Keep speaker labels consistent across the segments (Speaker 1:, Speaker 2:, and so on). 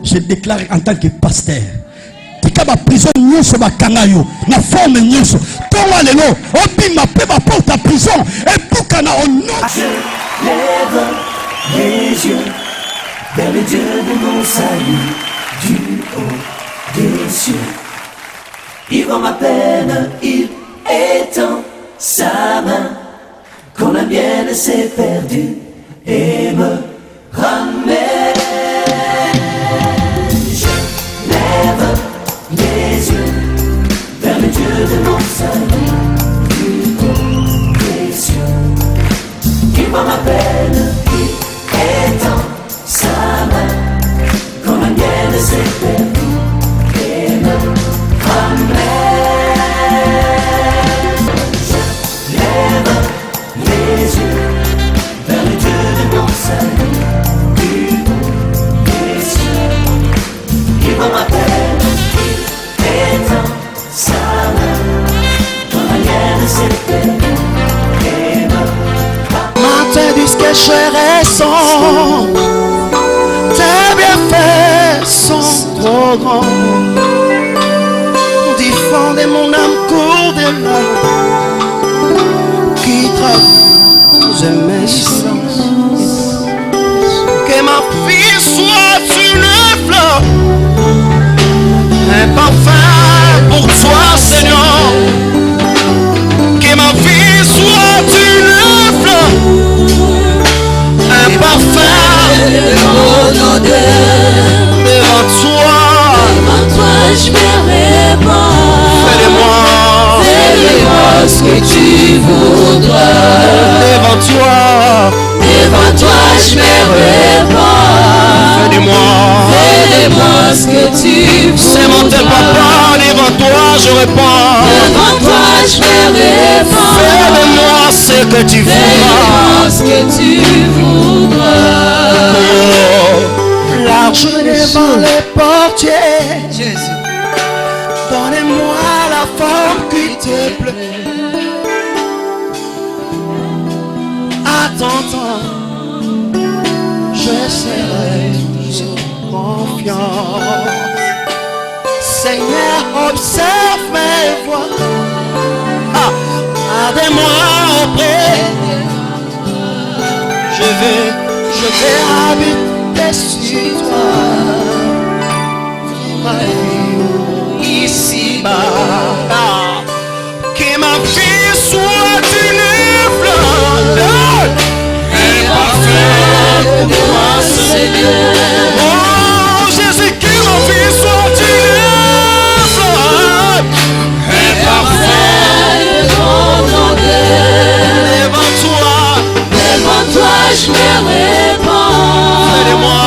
Speaker 1: Je déclare en tant que pasteur. Tika ba prison nyonso ba kangayo na forme nyonso. Tonga lelo obima pe ba porte à prison et bukana au nom.
Speaker 2: Je lève les yeux vers le Dieu de mon salut, du haut des cieux. Il voit ma peine, il étend sa main quand la mienne s'est perdue et me ramène. Je lève les yeux vers le Dieu de mon salut, du haut des cieux. Il voit ma peine, il étend sa main quand la mienne s'est perdue et me ramène. Je lève les yeux vers le Dieu de mon salut, du haut des cieux. Il voit ma peine, il étend sa main quand la mienne s'est perdue et me ramène.
Speaker 3: Matin jusqu'à cher et son, tes bienfaits sont trop grands. Défendez mon âme, cours des larmes qui traversent mes sens. Que ma vie soit une fleur, un parfum pour toi, Seigneur. Que ma vie soit une fleur, un parfum
Speaker 2: Mon odeur,
Speaker 3: devant toi,
Speaker 2: je me répands.
Speaker 3: Fais-le-moi
Speaker 2: Ce que tu voudras.
Speaker 3: devant
Speaker 2: Devant toi, je me répands. Fais-le-moi ce que tu voudras.
Speaker 3: C'est mon tel papa, devant toi je réponds.
Speaker 2: Devant toi, je me répands.
Speaker 3: Fais-le-moi ce que tu
Speaker 2: Fais-le-moi
Speaker 3: voudras.
Speaker 2: ce que tu voudras.
Speaker 3: Oh, large devant les portiers.
Speaker 2: Jésus.
Speaker 3: Donnez-moi la forme qui te plaît. À ton temps, je serai toujours confiant. Seigneur, observe mes voies. Gardez-moi auprès. Je vais habiter sur toi. Ma vie ici-bas. Que ma vie soit une fleur, un parfum pour toi, Seigneur. Oh Jésus, que ma vie soit une fleur, un parfum
Speaker 2: Devant toi, je me répands. Fais-le-moi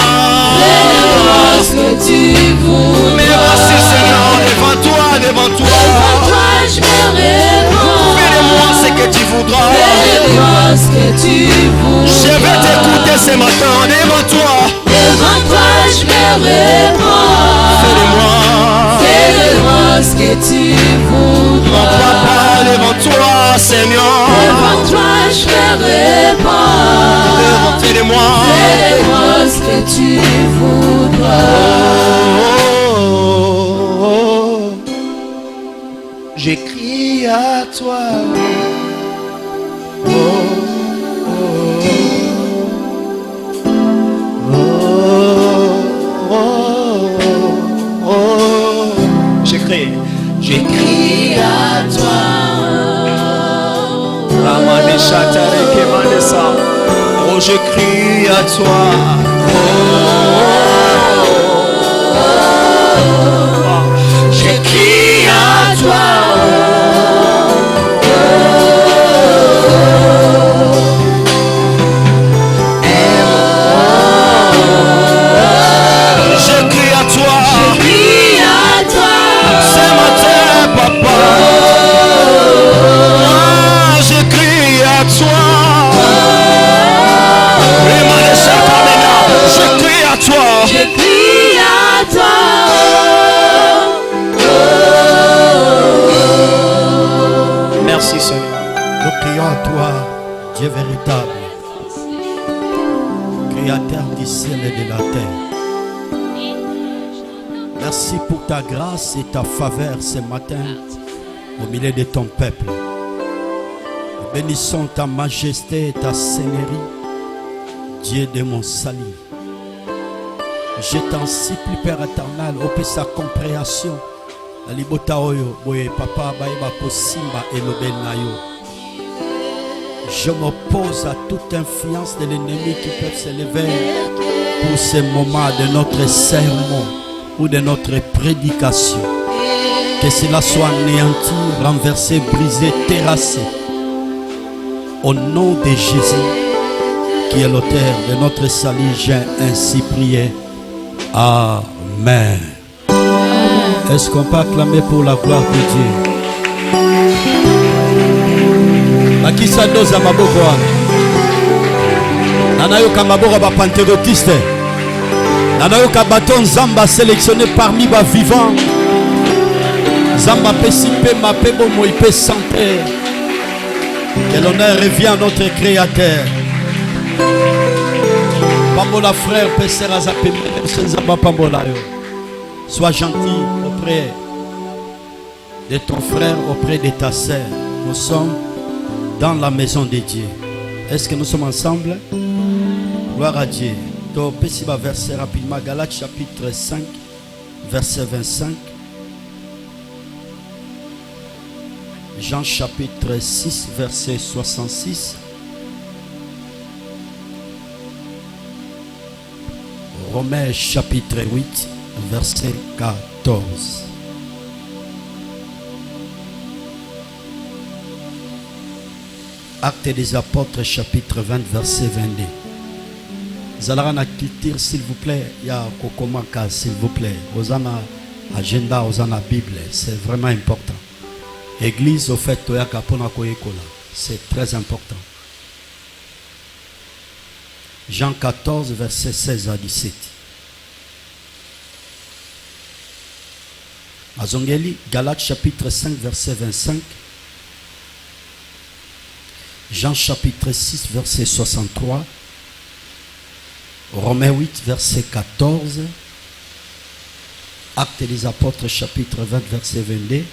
Speaker 2: ce que tu voudras.
Speaker 3: Mais voici Seigneur, devant toi.
Speaker 2: Devant toi, je me répands.
Speaker 3: Fais-le-moi ce que tu voudras.
Speaker 2: Fais-le-moi ce que tu voudras.
Speaker 3: Je vais t'écouter ce matin devant toi.
Speaker 2: Devant toi, je me répands. Fais-le-moi ce que tu voudras.
Speaker 3: Mon papa, devant toi, Seigneur.
Speaker 2: Devant toi, je me répands.
Speaker 3: Fais-le-moi.
Speaker 2: Fais-le-moi ce que tu voudras.
Speaker 3: J'écris à toi. J'écris à toi. Oh, je crie à toi. Je crie à toi. Je crie à toi.
Speaker 2: Crie à toi.
Speaker 3: C'est matin, papa. Je crie à toi. Je crie à toi.
Speaker 2: Je crie à toi.
Speaker 3: Merci Seigneur.
Speaker 1: Nous crions à toi, Dieu véritable, créateur du ciel et de la terre. Merci pour ta grâce et ta faveur ce matin au milieu de ton peuple. Nous bénissons ta majesté et ta seigneurie, Dieu de mon salut. Je t'en supplie, Père éternel, opé sa compréhension. La libota oyo, boye papa, baïba kosimba et lobel nayo. Je m'oppose à toute influence de l'ennemi qui peut s'élever pour ce moment de notre sermon ou de notre prédication. Que cela soit anéanti, renversé, brisé, terrassé. Au nom de Jésus, qui est l'auteur de notre salut, j'ai ainsi prié. Amen. Est-ce qu'on peut acclamer pour la gloire de Dieu? Bakisa doza maboko wana. Nanayoka maboko ba pentecôtiste. Nanayoka baton Zamba sélectionné parmi ba vivants. Zamba pesipe ma pebo moipe santé. Que l'honneur revient à notre Créateur. Pambola frère, Pesser Azapemé, Zamba Pambola. Sois gentil auprès de ton frère, auprès de ta sœur. Nous sommes dans la maison de Dieu. Est-ce que nous sommes ensemble? Gloire à Dieu. Donc, petit verset rapidement. Galates chapitre 5, verset 25. Jean chapitre 6, verset 66. Romains chapitre 8, verset 14. Actes des apôtres chapitre 20 verset 22. Zalarana culture s'il vous plaît, il y a Kokomaka s'il vous plaît. Osana agenda, Osana Bible, c'est vraiment important. Église au fait toyaka pona koyekola, c'est très important. Jean 14 verset 16 à 17. Azongeli Galates chapitre 5 verset 25. Jean chapitre 6 verset 63, Romains 8 verset 14, Actes des apôtres chapitre 20 verset 22,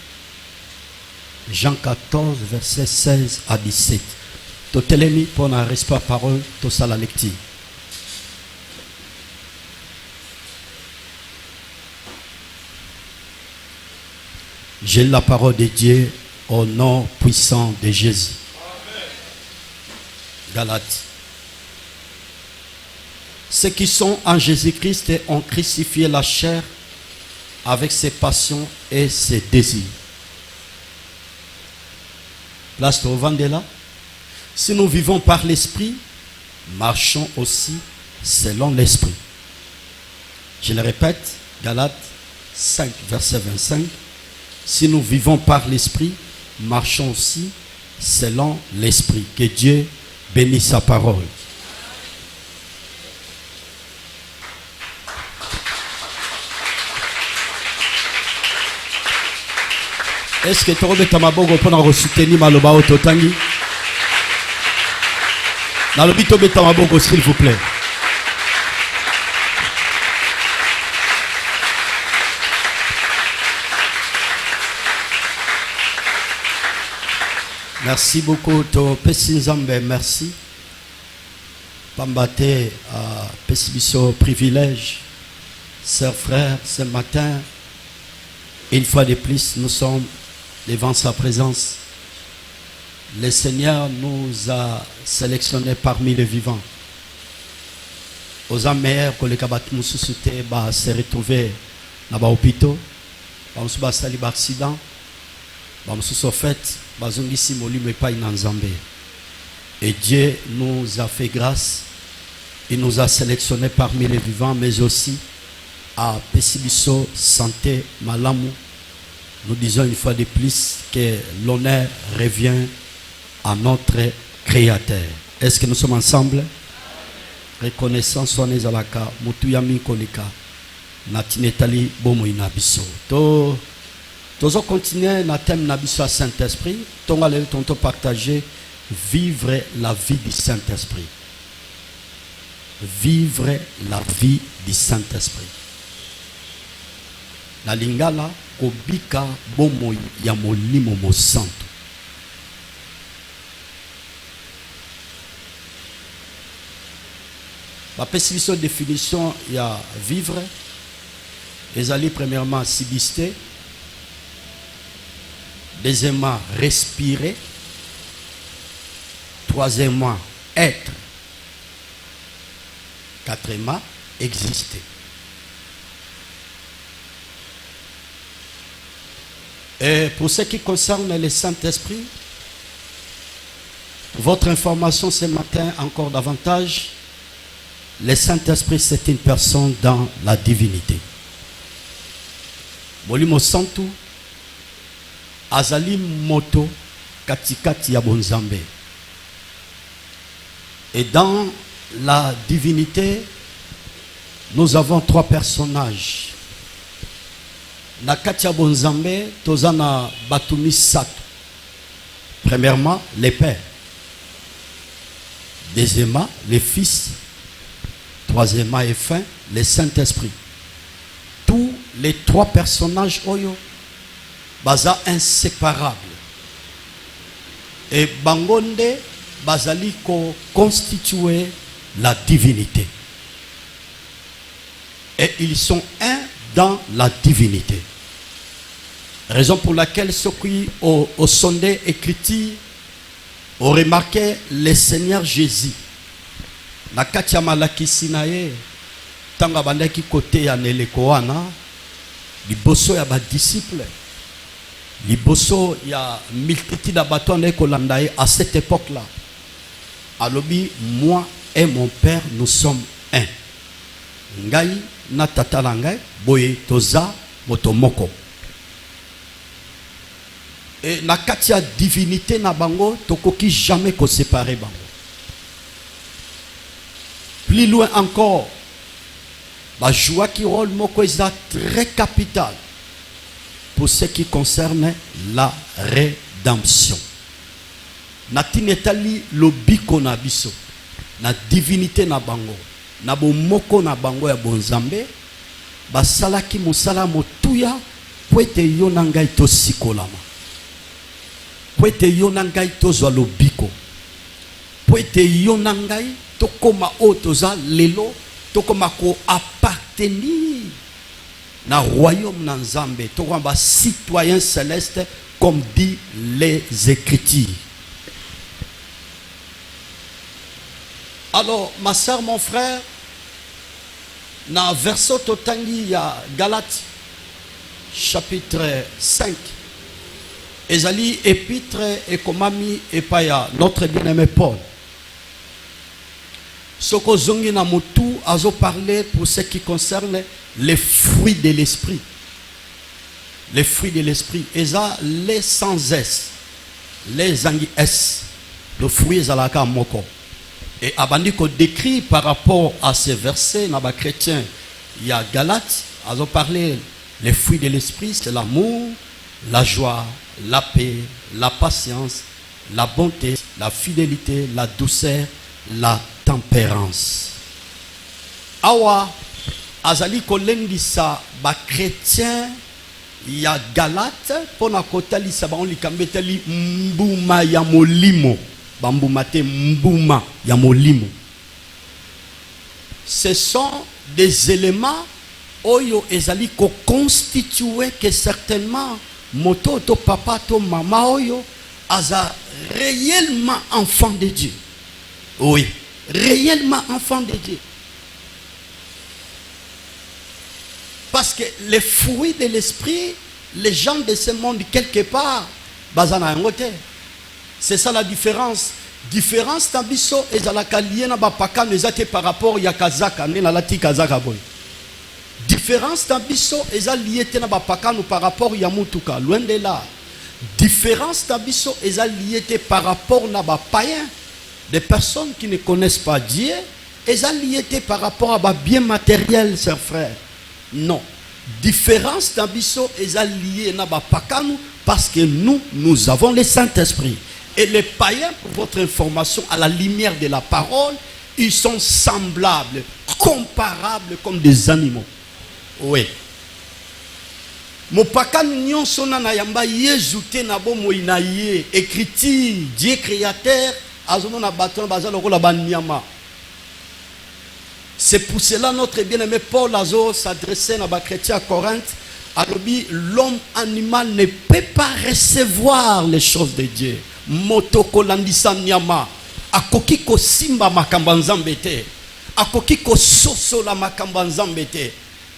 Speaker 1: Jean 14 verset 16 à 17. Totelemi pour la respect parole, tout ça la lecture. J'ai la parole de Dieu au nom puissant de Jésus. Galates. Ceux qui sont en Jésus-Christ ont crucifié la chair avec ses passions et ses désirs. Place au Vandela. Si nous vivons par l'esprit, marchons aussi selon l'esprit. Je le répète, Galates 5, verset 25. Si nous vivons par l'esprit, marchons aussi selon l'esprit. Que Dieu bénisse sa parole. Est-ce que tu as Tamabogo pour soutenir Maloba au Totangi? Dans le bito Tamabogo, s'il vous plaît. Merci beaucoup, to Pessinzambe, merci. Pambate à Pessibiso, privilège. Sœurs, frères, ce matin, une fois de plus, nous sommes devant sa présence. Le Seigneur nous a sélectionnés parmi les vivants. Aux âmes meilleures que les kabat nous suscité, se retrouver dans les hôpitaux, dans les accidents, dans les fêtes, et Dieu nous a fait grâce. Il nous a sélectionnés parmi les vivants, mais aussi à Pessibiso, santé, Malamu. Nous disons une fois de plus que l'honneur revient à notre Créateur. Est-ce que nous sommes ensemble? Reconnaissance soit nezalaka, mutuyami kolika, natinetali bomo inabiso. Nous continuons dans le thème de Saint-Esprit. Nous allons partager vivre la vie du Saint-Esprit. Vivre la vie du Saint-Esprit. na lingala kobika bomoi ya molimo mosantu. Bapesi biso définition ya vivre. Ezali premièrement subsister, deuxièmement respirer, troisièmement être, quatrièmement exister. Et pour ce qui concerne le Saint-Esprit, votre information ce matin encore davantage, le Saint-Esprit c'est une personne dans la divinité. Molimo Santu azali moto katikati ya bonzambe. Et dans la divinité, nous avons trois personnages. Na kati ya bonzambe tozana batumi sato. Premièrement, les pères. Deuxièmement, les fils. Troisièmement et fin, le Saint-Esprit. Tous les trois personnages oyo baza inséparables. Et bangonde bazali ko constituer la divinité. Et ils sont un dans la divinité. Raison pour laquelle ceux qui ont sondé écrit ont remarqué le Seigneur Jésus. Na kati ya malakisi na ye tanga bandaki kote ya neleko wana liboso ya badisciple, liboso ya multitude ya bato wana kolanda ye à cette époque là alobi moi et mon père nous sommes un. Ngai na tata na ngai boye toza moto moko. Et na kati ya divinité na bango tokoki jamais ko séparer bango. Plus loin encore, bah joua qui rôle moko est très capital pour ce qui concerne la rédemption. Natinetali lobiko na biso, na divinité na bango, na bomoko na bango ya bonzambe, ba salaki musala motuya poete yo na ngai to sikolama. Poete yo na ngai to zwa lobiko. Poete yo na ngai tokoma otoza lelo tokoma ko appartenir na royaume na Nzambe tokoma citoyen céleste comme dit les Écritures. Alors ma soeur, mon frère, na verso totangi ya Galates chapitre 5 ezali épître et komami epaya notre bien-aimé Paul. Soko zongi na motu azo parler pour ce qui concerne les fruits de l'esprit. Les fruits de l'esprit. Eza les sans S. Les angi S. Le fruit zalaka moko. Et abandi ko décrit par rapport à ces versets na ba chrétien il y a Galates azo parler les fruits de l'esprit, c'est l'amour, la joie, la paix, la patience, la bonté, la fidélité, la douceur, la tempérance. Awa azali kolendisa ba chrétien ya Galate pona kotalisa ba on likambetali mbuma ya molimo, bambuma te mbuma ya molimo. Ce sont des éléments oyo ezali ko constituer que certainement moto to papa to mama oyo aza réellement enfant de Dieu. Oui, réellement enfant de Dieu. Parce que les fruits de l'esprit, les gens de ce monde, quelque part, bazana ngote. C'est ça la différence. Différence tabiso ezalaka lié na bapaka nezate par rapport ya kazaka ne na lati kazaka boy. Différence tabiso ezal lié na bapaka no par rapport ya mutuka loin de là. Différence tabiso ezal lié par rapport na bapaïen. Des personnes qui ne connaissent pas Dieu, elles ont lié par rapport à ba bien matériel, chers frères. Non. Différence d'abisso, elles ont lié na ba pakanu parce que nous avons le Saint-Esprit. Et les païens, pour votre information, à la lumière de la parole, ils sont semblables, comparables comme des animaux. Oui. Mopaka nyonso na yamba yejute na bomoi na ye. Écriture, Dieu créateur, azomona baton bazalo ko la banyama. C'est pour cela notre bien-aimé Paul Azo s'adressait à les chrétiens à Corinthe. L'homme animal ne peut pas recevoir les choses de Dieu. Motoko landisa nyama. Akoki ko simba makamba nzambe te. Akoki ko soso la makamba nzambe te.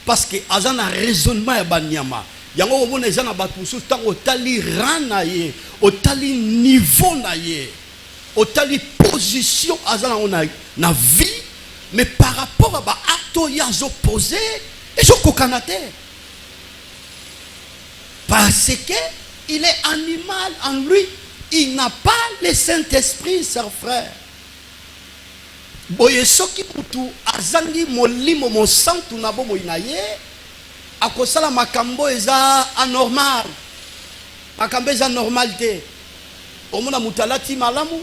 Speaker 1: Parce que azana raisonnement ya banyama. Yango omona ezana batusu tango otali rang na ye, otali niveau na ye, otali position azana na vie. Mais par rapport à l'acte qui est opposé, et je ne parce qu'il est animal en lui, il n'a pas le Saint-Esprit, cher frère. Boye soki mutu azangi molimo mo santu na bomo inaye, akosala makambo eza anormal. Makambo eza normalité. Omona mutalati malamu.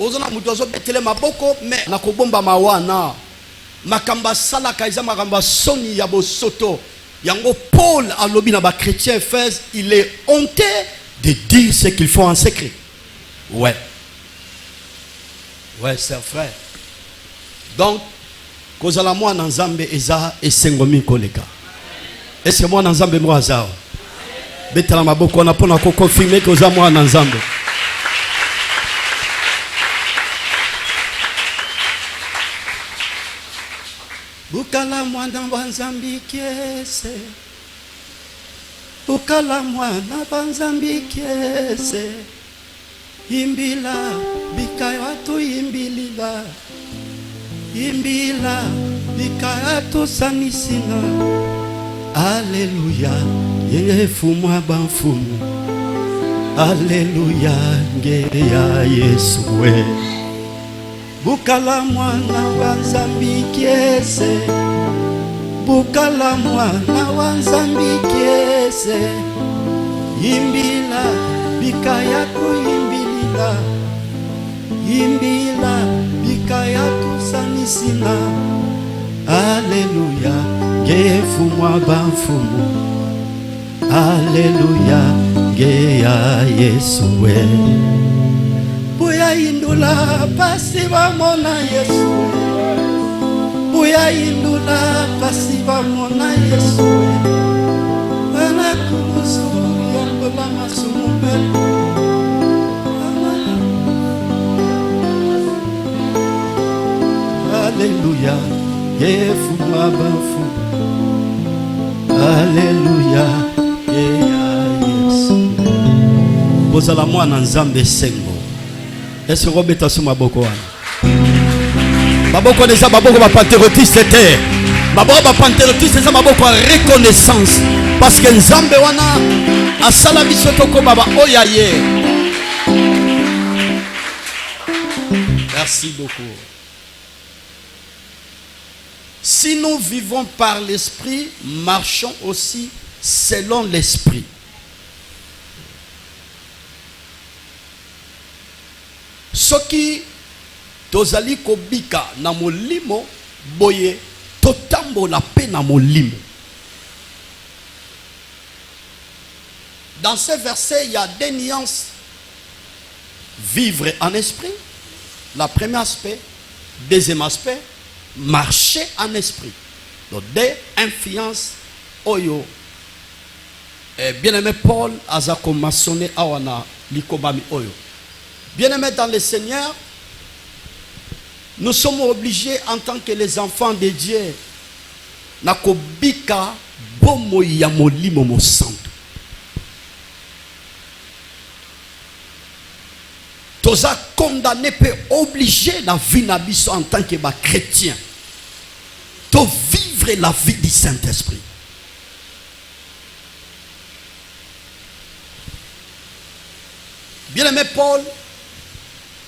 Speaker 1: Ozona mutozo betele maboko mais nakobomba mawana makamba sala kaiza makamba soni ya bosoto yango Paul alobi na ba chrétien Éphèse il est honteux de dire ce qu'ils font en secret. Ouais c'est frère. Donc kozala moi na nzambe eza esengomi koleka. Est-ce que moi na nzambe mo azao betala maboko na pona ko confirmer que oza moi na nzambe. Bukala mwana banzambi kiese. Bukala mwana banzambi kiese. Imbila bikayatu imbilila. Imbila bikayatu sanisina. Alléluia, yefumwa banfumu. Alléluia, ngeya Yesuwe. Bukala mwana wanzambi kiese. Bukala mwana wanzambi kiese. Imbila bikayatu imbilila. Imbila bikayatu sanisina. Alléluia, ngefumwa banfumu. Alléluia, ngeya Yesuwe. Buya indula pasiva mona Yesu. Buya indula pasiva mona Yesu. Bana kurusu yambola masumbe. Alléluia, Yefu mabafu. Alléluia, Yesu. Bozala mwana nzambe sengo. Est-ce que Robert a ma boko Maboko neza maboko ba patriotisme te. Maboko ba patriotisme neza maboko reconnaissance parce que nzambe wana asala biso toko baba oyaye. Merci beaucoup. Si nous vivons par l'esprit, marchons aussi selon l'esprit. Soki tozali kobika na molimo boye totambo la paix na molimo. Dans ce verset, il y a deux nuances. Vivre en esprit, le premier aspect. Deuxième aspect, marcher en esprit. Donc deux influences oyo. Bien-aimé Paul azako maçonné awana likobami oyo. Bien-aimés dans le Seigneur, nous sommes obligés en tant que les enfants de Dieu nakobika bomo ya molimo mo santo. Toza condamné peut obliger la vie na biso en tant que chrétien. To vivre la vie du Saint-Esprit. Bien-aimé Paul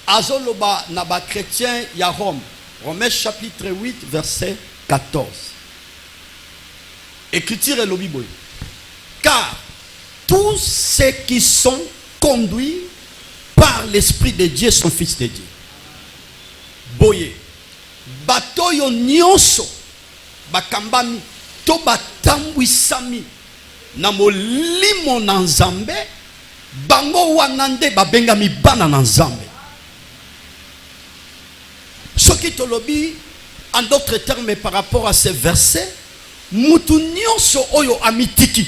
Speaker 1: azoloba na ba chrétien ya Rome. Romains chapitre 8 verset 14. Écriture et lobi boy. Car tous ceux qui sont conduits par l'Esprit de Dieu sont fils de Dieu. Boye. Batoyo nyonso bakambami to batambwisami na molimo na nzambe bango wana nde babengami bana na nzambe. Soki tolobi en d'autres termes par rapport à ces versets, mutu nyonso oyo amitiki,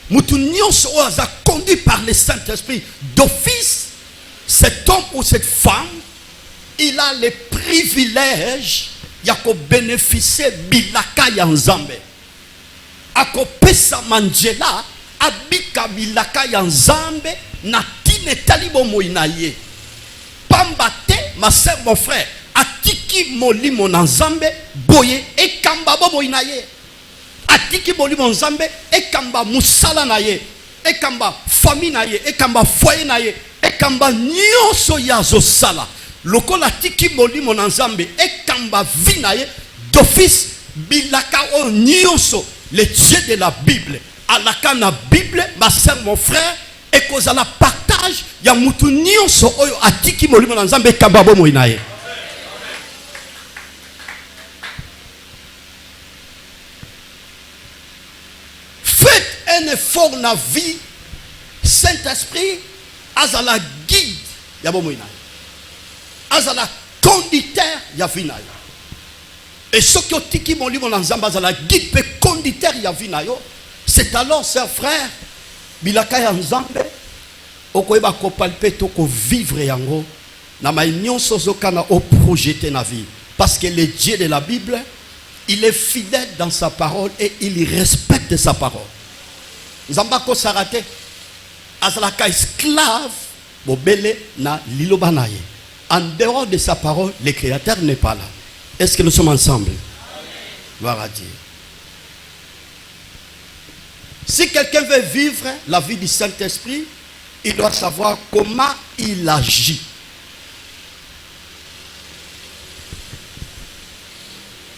Speaker 1: mutu nyonso oyo aza conduit par le Saint-Esprit d'office, cet homme ou cette femme, il a le privilège ya ko bénéficier bilaka ya nzambe. Ako pesa manjela abika bilaka ya nzambe na tine talibo moinaye. Pamba te, ma sœur, mon frère, atiki molimo na nzambe boye ekamba bo moinaye. Atiki molimo nzambe ekamba musala na ye, ekamba famille na ye, ekamba foyer na ye, ekamba nyonso ya zosala. Lokola tiki molimo na nzambe ekamba vie na ye d'office bilaka o nyonso. Le Dieu de la Bible, alaka na Bible, ma sœur, mon frère, et cause la partage, ya mutu nyonso oyo atiki molimo na nzambe ekamba bo moinaye. Faites un effort na vie, Saint-Esprit, azala guide ya bo moinaye. Azala conducteur ya vie na yo. Et ce qui otiki molimo na nzambe azala guide pe conducteur ya vie na yo, c'est alors, chers frères, bilaka ya nzambe okoyeba ko palper to ko vivre yango na ma nyonso zokana o projeter na vie, parce que le Dieu de la Bible, il est fidèle dans sa parole et il respecte sa parole. Nzamba ko sarate azala ka esclave bobele na liloba na ye. En dehors de sa parole, le Créateur n'est pas là. Est-ce que nous sommes ensemble? Gloire à Dieu. Si quelqu'un veut vivre la vie du Saint-Esprit, il doit savoir comment il agit.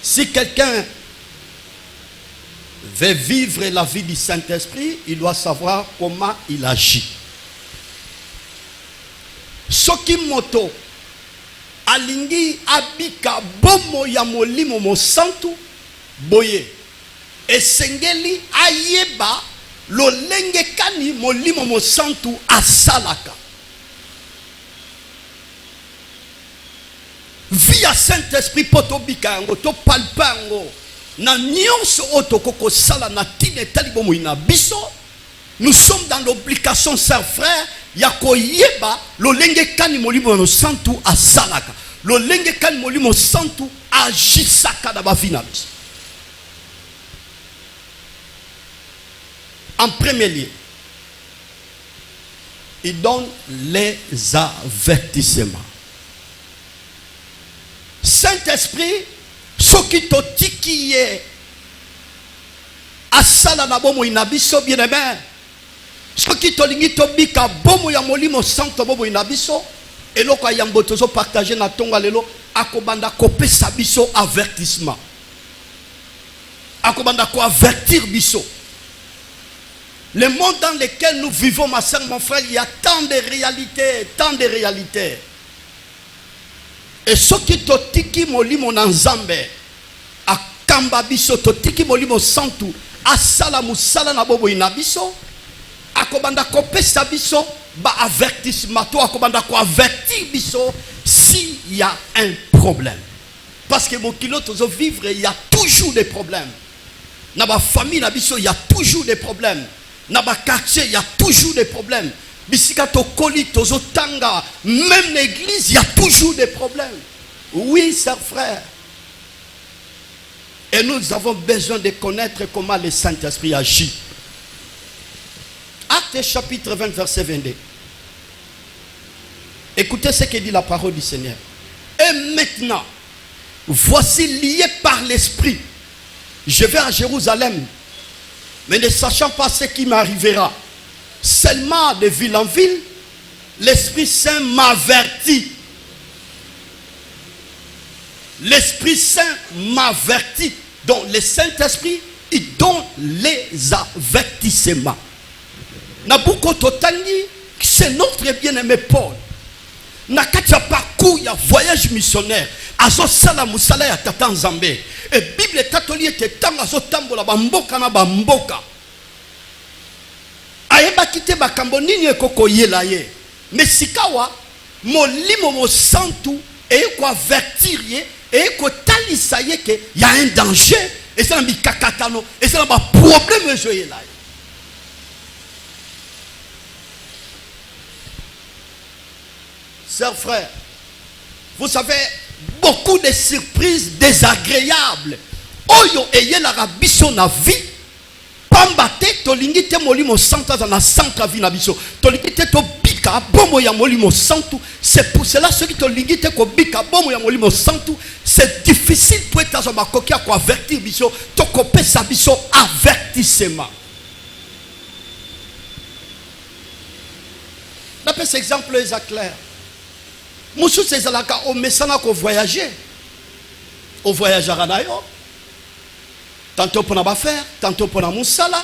Speaker 1: Si quelqu'un veut vivre la vie du Saint-Esprit, il doit savoir comment il agit. Soki moto alingi abika bomo ya molimo mo santu boye esengeli ayeba lolenge kani molimo mo santu asalaka. Via Saint-Esprit poto bika yango to palpango na nyonso otokoko sala na tine talibo moina biso. Nous sommes dans l'obligation, chers frères, yako yeba lolenge kani molimo no santu asalaka. Lolenge kani molimo santu agisaka na bavina biso. En premier lieu, il donne les avertissements. Saint-Esprit, soki totiki ye asala na bomo inabiso bien-aimé. Soki tolingi tobika bomo ya molimo santo bomo inabiso, eloko yambo tozo partager na tonga lelo akobanda kopesa biso avertissement. Akobanda ko avertir biso. Le monde dans lequel nous vivons, ma soeur, mon frère, il y a tant de réalités, tant de réalités. Et ce qui totiki molimo na nzambe akamba biso totiki molimo santu asala musala na bobo inabiso akobanda kopesa biso ba avertissement to akobanda ko avertir biso s'il y a un problème. Parce que mon kilo tozo vivre, il y a toujours des problèmes. Na ba famille na biso, il y a toujours des problèmes. Na ba quartier, il y a toujours des problèmes. Bisika tokoli tozo tanga, même l'église, il y a toujours des problèmes. Oui, chers frères. Et nous avons besoin de connaître comment le Saint-Esprit agit. Actes chapitre 20, verset 22. Écoutez ce que dit la parole du Seigneur. Et maintenant, voici lié par l'Esprit. Je vais à Jérusalem, mais ne sachant pas ce qui m'arrivera. Seulement de ville en ville, l'Esprit Saint m'avertit. L'Esprit Saint m'avertit. Donc le Saint-Esprit, il donne les avertissements. Nabucodonosor, c'est notre bien-aimé Paul. Nakatia parcours ya voyage missionnaire. Azo sala musala ya tata nzambe. Et Bible catholique était tam azo tambola ba mboka na ba mboka. kite bakambo nini ekoko yela ye. Mais sikawa molimo mo santu et ko avertir ye et ko talisa ye que y a un danger et ça mbi kakatano et ça ba problème joyé là. Sœurs, frères, vous savez, beaucoup de surprises désagréables. Oyo eye la rabiso na vie. Pambate tolingi te molimo santu na centre vie na biso. Tolingi te to bika bomo ya molimo santu. C'est pour cela ceux qui tolingi te ko bika bomo ya molimo santu, c'est difficile pour être dans ma coquille ko avertir biso, to ko pesa biso avertissement. D'après cet exemple les clair. Moussou c'est zalaka o mesana ko voyager. Au voyagera na yo. Tantôt pour na faire, tantôt pour na musala.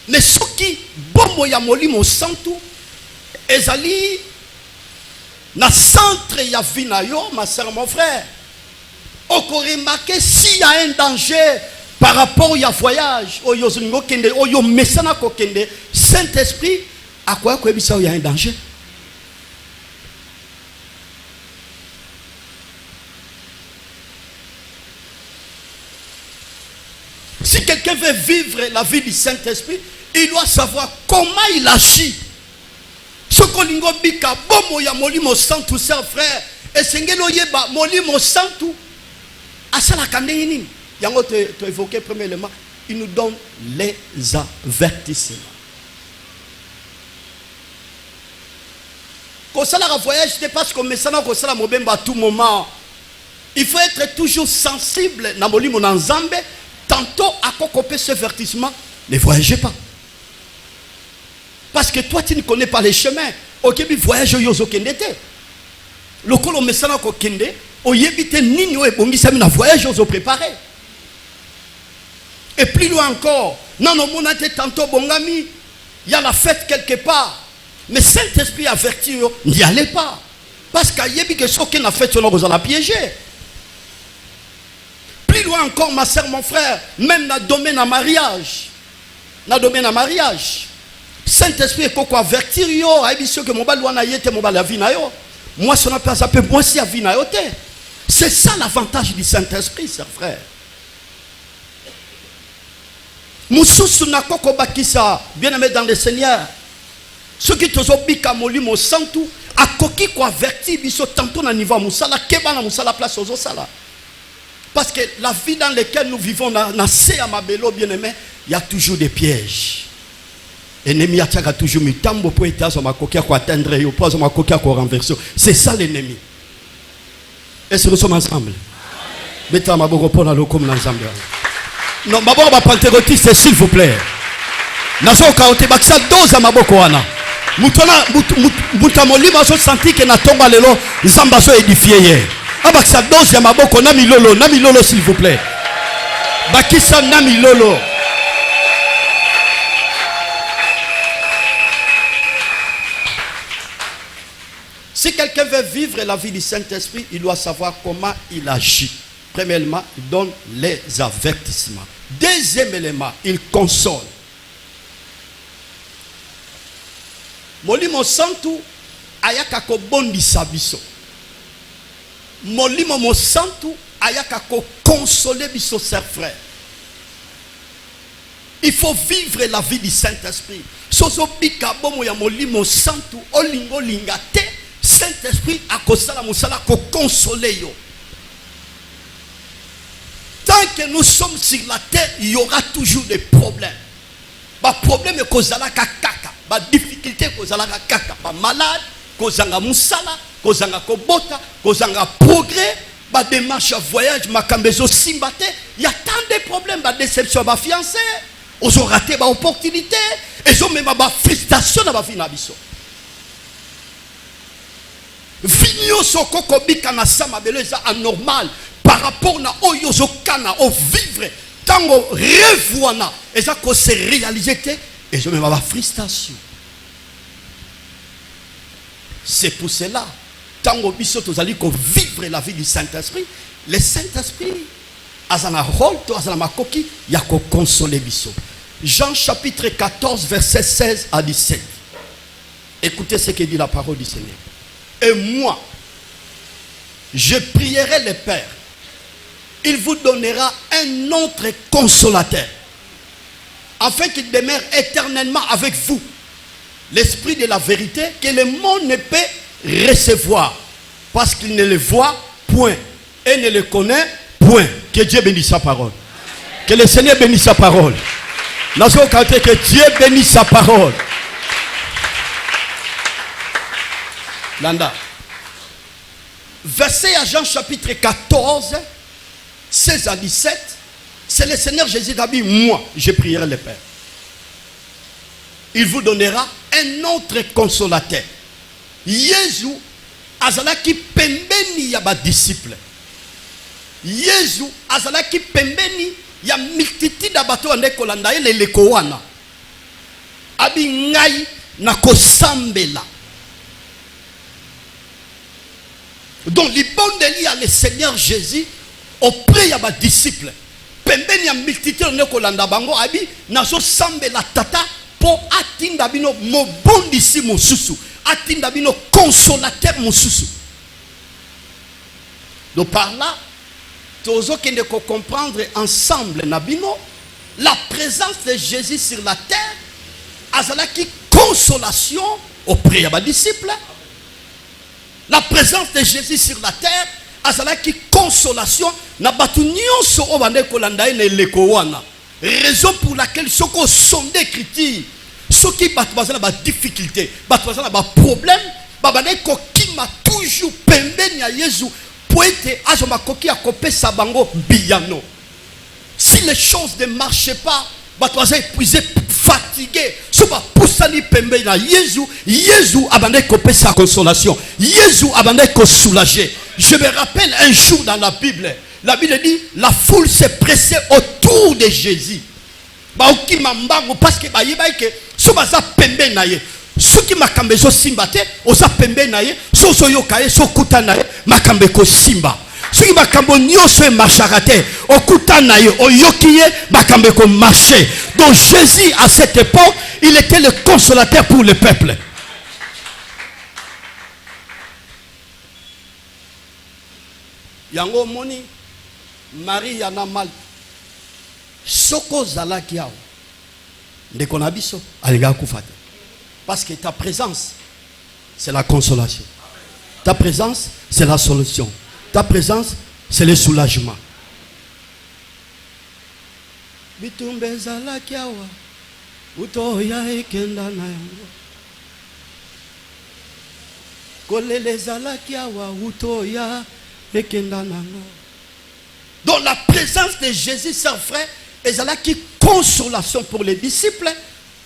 Speaker 1: Mais ce qui bomo ya molimo santu ezali na centre ya vie na yo, ma soeur, mon frère. Oko remarquer s'il y a un danger par rapport au voyage, au yozingo kende, au yo mesana ko kende, Saint-Esprit à quoi ko ebisa il y a un danger. Si quelqu'un veut vivre la vie du Saint-Esprit, il doit savoir comment il agit. Ce qu'on bika bomo ya molimo santu, ses frères, et sengelo yeba molimo santu, asala kandeni. Yango te évoqué premièrement, il nous donne les avertissements. Quand ça la voyage, c'est parce qu'on met ça dans la mobemba à tout moment. Il faut être toujours sensible na molimo na nzambe. Tantôt, à quoi couper ce avertissement, ne voyagez pas. Parce que toi, tu ne connais pas les chemins. Ok, mais voyage au yozo kendete. Le colo mesana ko kende, o yebite nino e bongi sami na voyage au préparé. Et plus loin encore, non, non, mon ante tantôt bongami, il y a la fête quelque part. Mais Saint-Esprit avertit, n'y allez pas. Parce qu'il y a que ce qu'on a fait, vous allez piéger. Plus loin encore, ma soeur, mon frère, même dans le domaine à mariage. Dans le domaine à mariage. Saint-Esprit est quoi avertir yo, aïbisio que mon bal doit naïe te mon bal la vie na yo. Moi, ça n'a pas ça peut moi si la vie na yo te. C'est ça l'avantage du Saint-Esprit, chers frères. Moussous na koko bakisa, bien aimé dans le Seigneur. Ceux qui te ont bika molimo santu, a koki ko avertir biso tantôt na niveau musala, keba na musala place aux sala. Parce que la vie dans laquelle nous vivons, dans ma bélo bien-aimé, il y a toujours des pièges. L'ennemi a toujours mis tambo pour être à ma coquille à atteindre, pour ma coquille à renverser. C'est ça l'ennemi. Est-ce que nous sommes ensemble? Mettez ma boque pour la comme ensemble. Non, ma boque va pentérotiste, s'il vous plaît. Nazo kaote baksa dose ma boque wana. Mutona mutamoli maso senti que na tomba lelo zamba so édifié. Abaksa dose ya maboko na milolo s'il vous plaît. Bakisa na milolo. Si quelqu'un veut vivre la vie du Saint-Esprit, il doit savoir comment il agit. Premièrement, il donne les avertissements. Deuxième élément, il console. Molimo santu ayaka ko bondisa biso. Molimo mo santu ayaka ko consoler biso, chers frères. Il faut vivre la vie du Saint-Esprit. Soso bika bomo ya molimo santu olingo lingate. Saint-Esprit a kosala musala ko consoler yo. Tant que nous sommes sur la terre, il y aura toujours des problèmes. Ba problème est kozala kaka, ba difficulté kozala kaka, ba malade, kozanga musala, kozanga kobota, kozanga progrès, ba démarche à voyage, ma kambezo simbate, il y a tant de problèmes, ba déception, ba fiancé, ils ont raté ba opportunité, ils ont même ba frustration dans ba vie na biso. Vigno soko kobika na sama beleza anormal par rapport na oyozo kana au vivre tango revoana et ça ko se réaliser et je me ma frustration. C'est pour cela tango biso tozali ko vivre la vie du Saint-Esprit, le Saint-Esprit azana rôle to azana makoki ya ko consoler biso. Jean chapitre 14, verset 16 à 17. Écoutez ce que dit la parole du Seigneur. Et moi, je prierai le Père. Il vous donnera un autre consolateur, afin qu'il demeure éternellement avec vous. L'esprit de la vérité que le monde ne peut recevoir, parce qu'il ne le voit point et ne le connaît point. Que Dieu bénisse sa parole. Que le Seigneur bénisse sa parole. Nous allons chanter que Dieu bénisse sa parole. Landa. Verset à Jean chapitre 14, 16 à 17. C'est le Seigneur Jésus qui a dit, moi, je prierai le Père. Il vous donnera un autre consolateur. Jésus, azalaki pembeni ya ba disciple. Jésus, azalaki pembeni ya mititi da bato ande kolanda ele leko wana. Abi ngai na kosambela. Donc libondeli ya le Seigneur Jésus auprès ya ba disciple. Pembeni ya mititi ande kolanda bango abi nazo sambela tata po atinda bino mobondisi mosusu, atinda bino consolateur mosusu. Donc par là, tozo kende ko comprendre ensemble nabino la présence de Jésus sur la terre, azalaki consolation auprès de ses disciples. La présence de Jésus sur la terre, azalaki consolation na batu nyonso o bande kolanda ene leko wana. Raison pour laquelle ceux qui sont d'écriture, ceux qui ont des difficultés, des problèmes, qui m'a toujours pembeni à Jésus pour être à koki a kopé sabango biyano. Si les choses ne marchaient pas, ils épuisés, fatigués, si va poussani pembeni à Jésus, Jésus a bandé kopé sa consolation. Jésus a bandé ko soulager. Je me rappelle un jour dans la Bible. La Bible dit, la foule s'est pressée autour de Jésus. Parce que si baza pembe na ye, soki makambe zo simba te, oza pembe na ye, so yoka ye, so kuta na ye, makambe ko simba. Soki makambo nyonso e marchara te, okuta na ye, oyoki ye, makambe ko marcher. Donc Jésus à cette époque, il était le consolateur pour le peuple. Yango moni Marie yana mal. Soko zalaki yao. Ndeko na biso alinga kufate. Parce que ta présence c'est la consolation. Ta présence c'est la solution. Ta présence c'est le soulagement. Bitumbe zalaki yawa. Uto ya ekenda na yango. Kolele zalaki yawa uto ya ekenda na yango. Donc la présence de Jésus, son frère, est là qui consolation pour les disciples,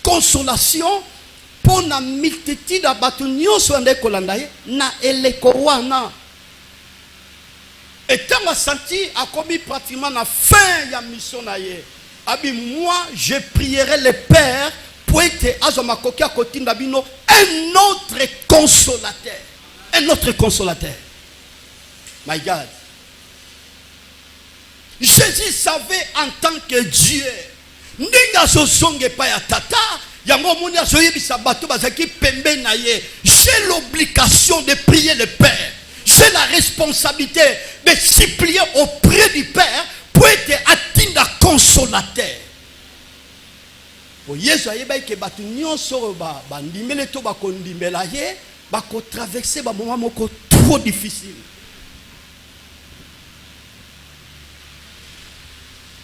Speaker 1: consolation pour la multitude de bâtonniers sur les colandaïs, na elekowana. Et tant a senti, a commis pratiquement la fin de la mission naïe. Abi moi, je prierai le Père pour être azomakoki à côté d'abino un autre consolateur, un autre consolateur. My God. Jésus savait en tant que Dieu. Ninga zozonge pa ya tata. Yango moni azoyebisa bato bazaki pembe na ye. J'ai l'obligation de prier le Père. J'ai la responsabilité de supplier auprès du Père pour être atinda consolateur. Yesu ayeba ke bato nyonso ba ndimele to ba kondimela ye ba ko traverser ba moment moko trop difficile.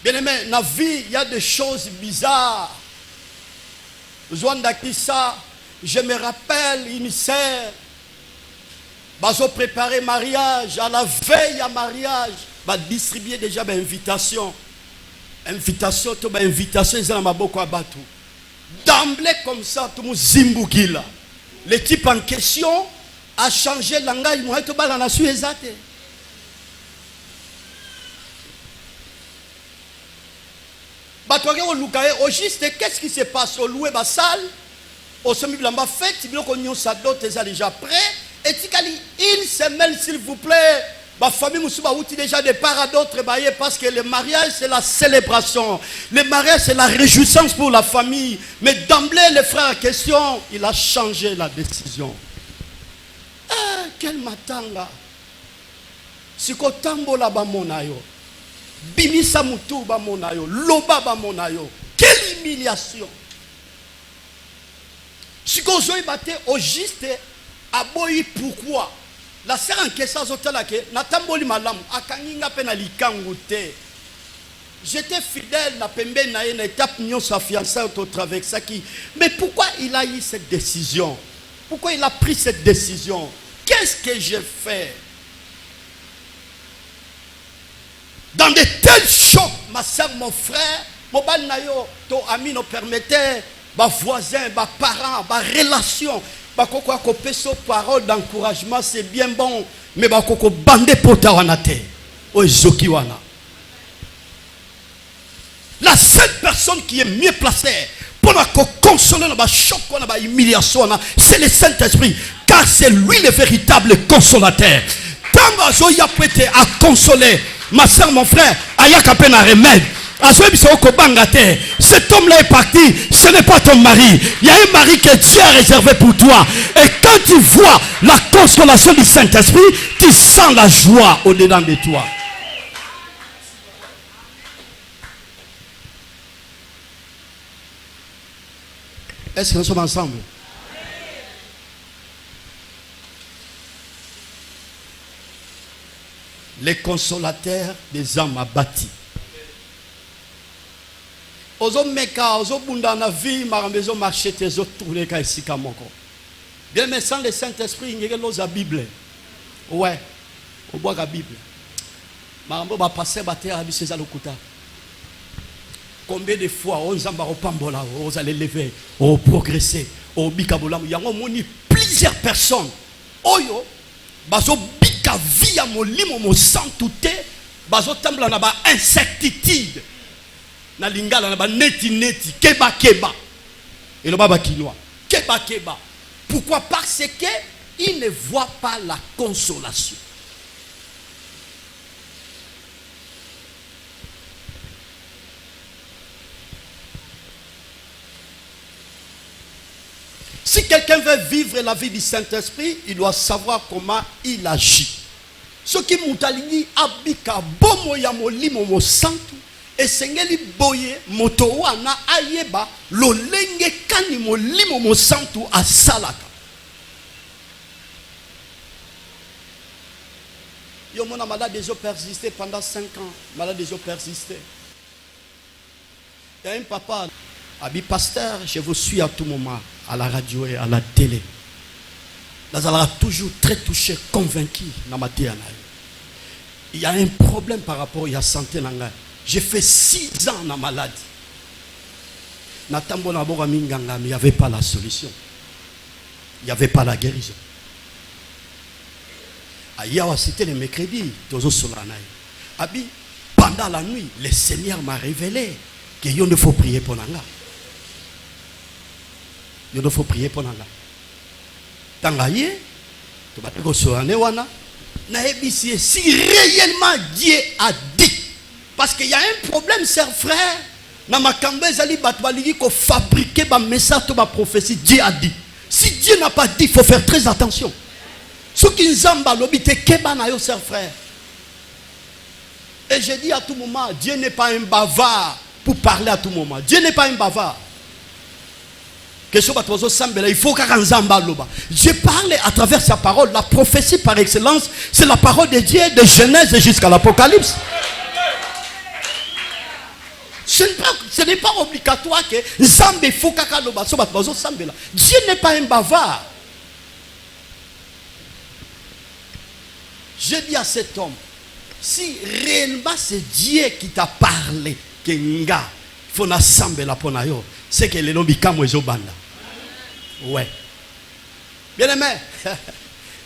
Speaker 1: Bien aimé, dans la vie, il y a des choses bizarres. Je me rappelle une sœur, ils ont préparé mariage, à la veille à mariage, ils ont distribué déjà des invitations. Invitation, tout invitation, ils ont beaucoup à battre. D'emblée comme ça, tout le monde zimbouki. Le type en question a changé le langage, il m'a dit que la suite exacte. Au juste, qu'est-ce qui se passe? Au loué la salle, au semi de la fête, si vous avez déjà prêt, et une semaine, s'il vous plaît, Ma famille Moussouba outil déjà de part à d'autres parce que le mariage c'est la célébration. Le mariage c'est la réjouissance pour la famille. Mais d'emblée, le frère en question, il a changé la décision. Ah, quel matin là. Siko tambola ba monayo. Bimisa mutu ba monayo. Loba ba monayo. Quelle humiliation. Siko zoï bate au juste aboyi pourquoi. La sœur en question zotalake natamboli malamu akanginga pe na likangu te. J'étais fidèle na pembe na ye na étape nyon sa fiançaille au travers ça qui. Mais pourquoi il a eu cette décision? Pourquoi il a pris cette décision? Qu'est-ce que j'ai fait? Dans de tels chocs, ma soeur, mon frère, mon bal nayo, ton ami nous permettait, ma voisin, ma parent, ma relation. Bakoko akopeso parole d'encouragement, c'est bien bon, mais bakoko bande pota wanate o ezoki wana. La seule personne qui est mieux placée pour la consoler dans le choc, dans la humiliation, c'est le Saint-Esprit, car c'est lui le véritable consolateur. Tant que Zoya peut à consoler, ma soeur, mon frère, ayak à peine un remède. Cet homme-là est parti, ce n'est pas ton mari. Il y a un mari que Dieu a réservé pour toi. Et quand tu vois la consolation du Saint-Esprit, tu sens la joie au-dedans de toi. Est-ce que nous sommes ensemble? Les consolateurs des âmes abattues. Ozo meka, ozo bunda na vie, marambezo marchete, ozo tourner ka esika moko. Bien mais sans le Saint-Esprit, il y a la Bible. Ouais, on boit la Bible. Marambo va passer bater à biseza lokuta. Combien de fois on zamba opambola, on allait lever, on progresser, on bikabola, il y a moni plusieurs personnes. Oyo, bazo bika via molimo mo santuté, bazo tambla na ba insecticide. Na lingala na ba neti keba et le baba kinois keba. Pourquoi? Parce que il ne voit pas la consolation. Si quelqu'un veut vivre la vie du Saint-Esprit, il doit savoir comment il agit. Ce qui mutalingi abika bomo ya molimo mo santu. Et sengeli boye moto wana ayeba lolenge kani molimo mo santu asalaka. Yo mona malade des eaux persisté pendant 5 ans. Malade des eaux persisté. Il y a un papa, Abi pasteur, je vous suis à tout moment, à la radio et à la télé. Lazala a toujours très touché, convaincu dans ma théâtre. Il y a un problème par rapport à la santé. J'ai fait 6 ans dans la maladie. Mais il n'y avait pas la solution. Il n'y avait pas la guérison. C'était le mercredi. Pendant la nuit, le Seigneur m'a révélé qu'il ne faut prier pour nous. Il faut prier pour nous. Si réellement Dieu a dit, parce qu'il y a un problème, chers frères, dans ma cambezali batwaligi ko fabriquer ba message to ba prophétie. Dieu a dit. Si Dieu n'a pas dit, il faut faire très attention. Ce qui nzamba lobite keba na yo, chers frères. Et je dis à tout moment, Dieu n'est pas un bavard pour parler à tout moment. Dieu n'est pas un bavard. Il faut je parle à travers sa parole. La prophétie par excellence, c'est la parole de Dieu de Genèse jusqu'à l'Apocalypse. Ce n'est pas obligatoire que Dieu n'est pas un bavard. Je dis à cet homme, si réellement c'est Dieu qui t'a parlé, que nga faut n'assembler la ponayo, c'est que les lobby kamo ezobanda. Ouais. Bien aimé,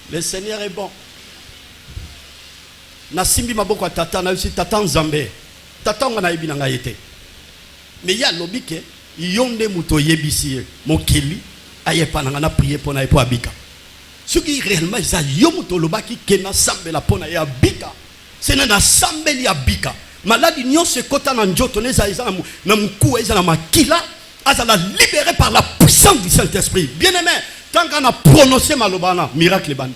Speaker 1: le Seigneur est bon. Nasimbi maboko tata na aussi tata nzambe. Tata ngana ibina ngayete. Mais il y a lobby que yonde muto yebisi mokeli ayepa na prier pour na epo abika. Ce qui réellement est yomutolobaki kena sambela pona ya bika. C'est na sambeli ya bika. Maladi nyonso kota na njoto neza eza na muku eza na makila azala libéré par la puissance du Saint-Esprit. Bien-aimé, tant qu'on a prononcé malobana, miracle bandi.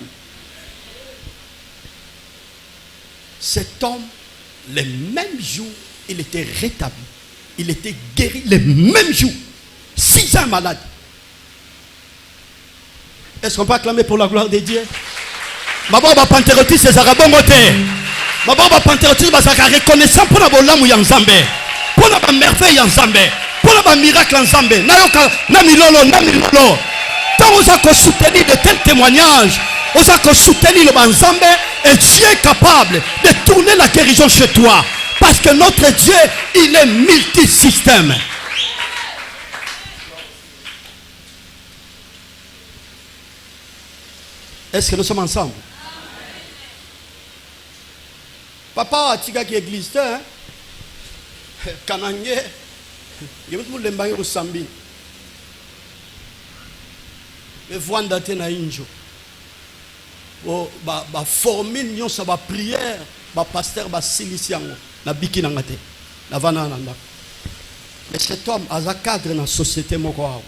Speaker 1: Cet homme, les mêmes jours, il était rétabli. Il était guéri les mêmes jours. 6 ans malade. Est-ce qu'on peut acclamer pour la gloire de Dieu? Mababa va pantérotis ses arabongote. Mababa va pantérotis va s'aka reconnaissant pour la bolamu yanzambe. Pour la merveille yanzambe. Pour la miracle yanzambe. Nayoka namilolo namilolo. Tant vous avez soutenir de tels témoignages, vous avez soutenir le banzambe et Dieu est capable de tourner la guérison chez toi. Parce que notre Dieu, il est multisystème. Est-ce que nous sommes ensemble? Papa a tika qui existe, hein? Kanangé, il y a tout le monde qui sambi. Mais voanda te na injo. Ba formule nyon sa ba prière, ba pasteur ba siliciango na biki na ngate. Na vana nanda. Mais cet homme a un cadre dans la société moko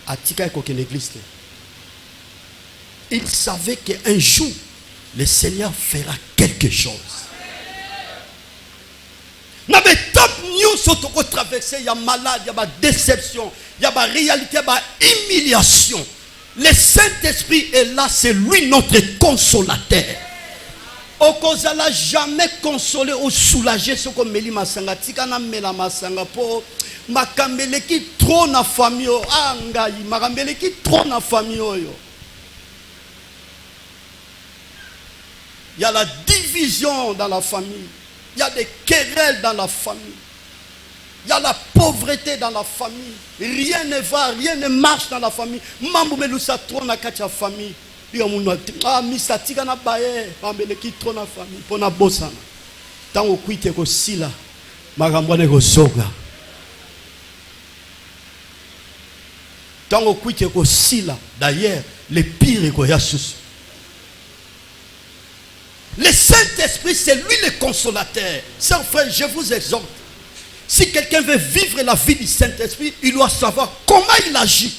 Speaker 1: a tika ko ken église. Il savait qu'un jour, le Seigneur fera quelque chose. Mais top news surtout qu'on traverse, il y a malade, il y a déception, il y a réalité, il y a humiliation. Le Saint-Esprit est là, c'est lui notre consolateur. Okozala jamais consoler ou soulager ce qu'on meli masanga tikana mela masanga po makambele ki trop na famille angai makambele ki trop na famille yo. Il y a la division dans la famille. Il y a des querelles dans la famille. Il y a la pauvreté dans la famille. Rien ne va, rien ne marche dans la famille. Mambo melusa trop na kati ya famille. Ah, misatika na baye, mambele ki trop na famille. Pona bosana. Tango kuite ko sila, magambwane ko soga. Tango kuite ko sila, d'ailleurs, les pires ko yasus. Le Saint-Esprit, c'est lui le consolateur. Sœurs, frères, je vous exhorte. Si quelqu'un veut vivre la vie du Saint-Esprit, il doit savoir comment il agit.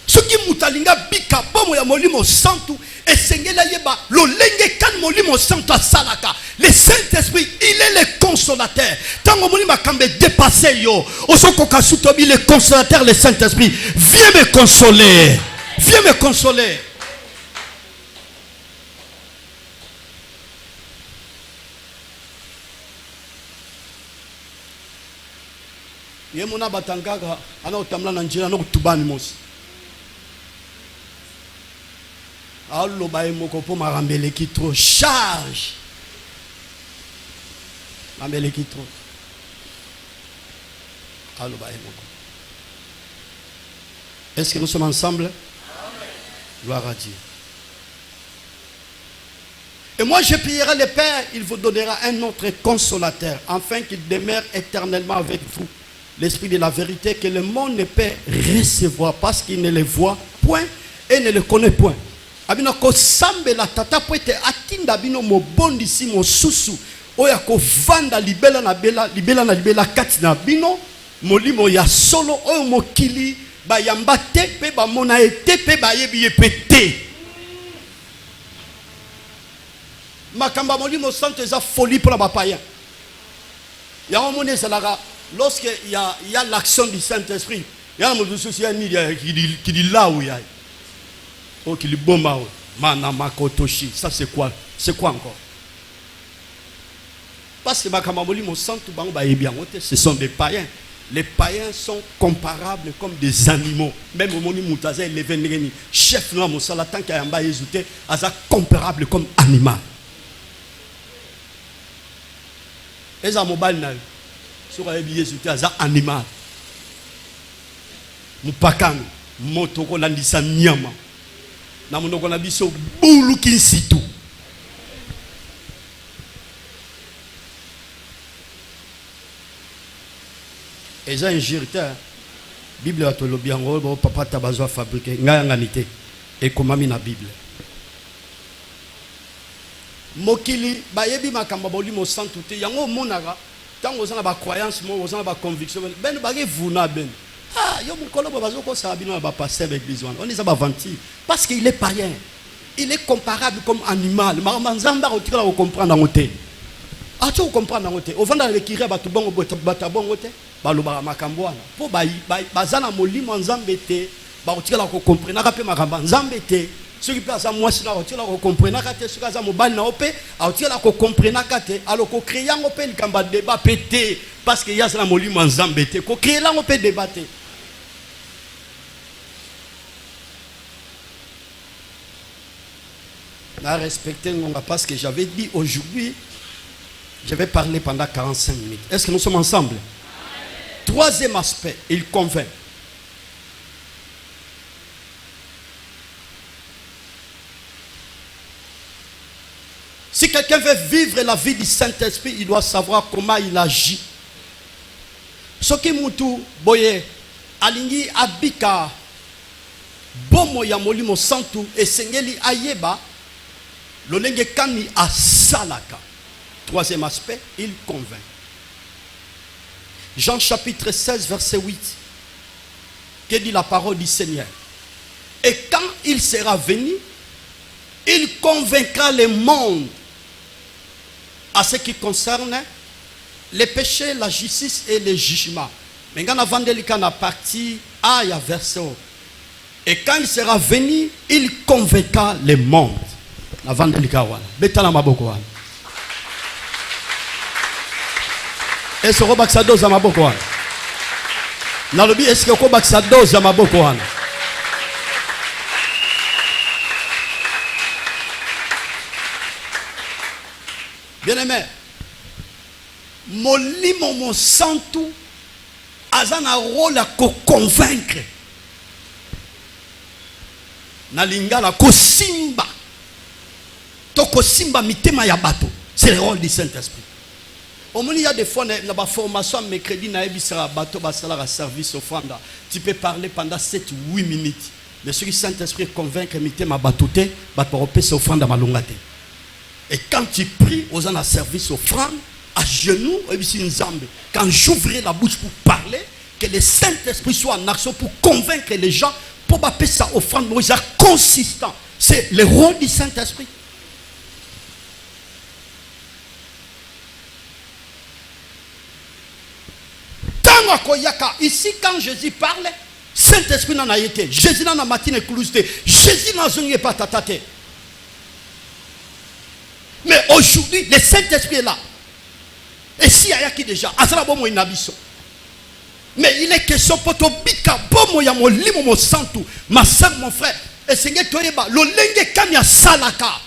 Speaker 1: Ce qui mutalinga bika bomo ya molimo santu esengela yeba lo lenge kan molimo santu salaka. Le Saint-Esprit, il est le consolateur. Tango molima kambe dépasser yo, osoko kasutobi le consolateur, le Saint-Esprit, viens me consoler. Viens me consoler. Yemona batangaka ana utamla na njira no kutubani mosi. Allo bae moko po marambele ki trop charge. Marambele ki trop. Allo bae moko. Est-ce que nous sommes ensemble? Amen. Gloire à Dieu. Et moi je prierai le Père, il vous donnera un autre consolateur, afin qu'il demeure éternellement avec vous. L'esprit de la vérité que le monde ne peut recevoir parce qu'il ne le voit point et ne le connaît point. Abino ko sambe la tata poete atinda bino mo bondisi mo susu oya ko vanda libela na libela kati na bino molimo ya solo oyo mokili ba yamba te pe ba mona ete pe ba yebi epete. Makamba molimo santo eza folie pour la païen. Ya omone zalaka. Lorsqu'il y a l'action du Saint-Esprit, il y a un qui dit là où il y a. Oh, qui dit bon, manamakotoshi. Ça, c'est quoi? C'est quoi encore? Parce que ce sont des païens. Les païens sont comparables comme des animaux. Même au Moni Moutaza, il est chef de la tant qu'il y a un bail, ils sont comparables comme animal. Et ça, mobile, sur les billets, c'est un animal. Mupakano, motoko landisa nyama. Na monoko na biso bulu kinsitu. Et ça, un jirta. Bible a tolo bien, papa tabazo fabriqué. Nga nganité. Et comme na Bible. Mokili bayebi makamba boli mo santu te yango monaka tango ozana ba croyance mo ozana ba conviction ben ba vuna ben ah yo mukolo bazo ko sabino ba passer avec besoin on est ba vanti parce qu'il est païen il est comparable comme animal manzamba otikala ko comprendre ngote ah tu comprendre ngote ovanda le kire ba tubongo batabongo te baloba makambo wana po bazana molimo nzambe te ba otikala ko comprendre ka pe makamba nzambe te. Ce qui passe à moi, c'est que tu comprends que ce que tu mobile na opé, tu comprends que alors que créer un opé, il y a débat pété parce qu'il y a ça moli manzambété, que créer un opé débatté. Là, respectez parce que j'avais dit aujourd'hui, je vais parler pendant 45 minutes. Est-ce que nous sommes ensemble? Troisième aspect, il convainc. Si quelqu'un veut vivre la vie du Saint-Esprit, il doit savoir comment il agit. Ce qui mutu boye alingi abika bomo ya molimo santu esengeli ayeba lolenge kani asalaka. Troisième aspect, il convainc. Jean chapitre 16 verset 8. Que dit la parole du Seigneur? Et quand il sera venu, il convaincra le monde à ce qui concerne les péchés, la justice et le jugement. Mais quand on a la partie A, il y a verset O. Et quand il sera venu, il convaincra le monde. Est-ce que vous dose à ma boko? Est-ce que vous dose à ma boko? Bien-aimé, molimo mo santu azana rôle à convaincre. Na lingala ko simba. Toko simba mitema ya bato. C'est le rôle du Saint-Esprit. Au moins il y a des fois na ba formation mercredi na ebisara bato ba sala service offrande. Tu peux parler pendant 7-8 minutes. Mais ce qui Saint-Esprit convaincre mitema bato te, bato opesa offrande malongate. Et quand tu pries aux gens à service offrande, à genoux, quand j'ouvrais la bouche pour parler, que le Saint-Esprit soit en action pour convaincre les gens, pour appeler ça offrande, mais consistant. C'est le rôle du Saint-Esprit. Ici, quand Jésus parle, Saint-Esprit n'en a été. Jésus n'en a matin clouté. Jésus n'en a pas tataté. Mais aujourd'hui, le Saint-Esprit est là. Et si il y a qui déjà, mais il est question pour toi, ma soeur, mon frère, et Seigneur, le lenge kanya salaka.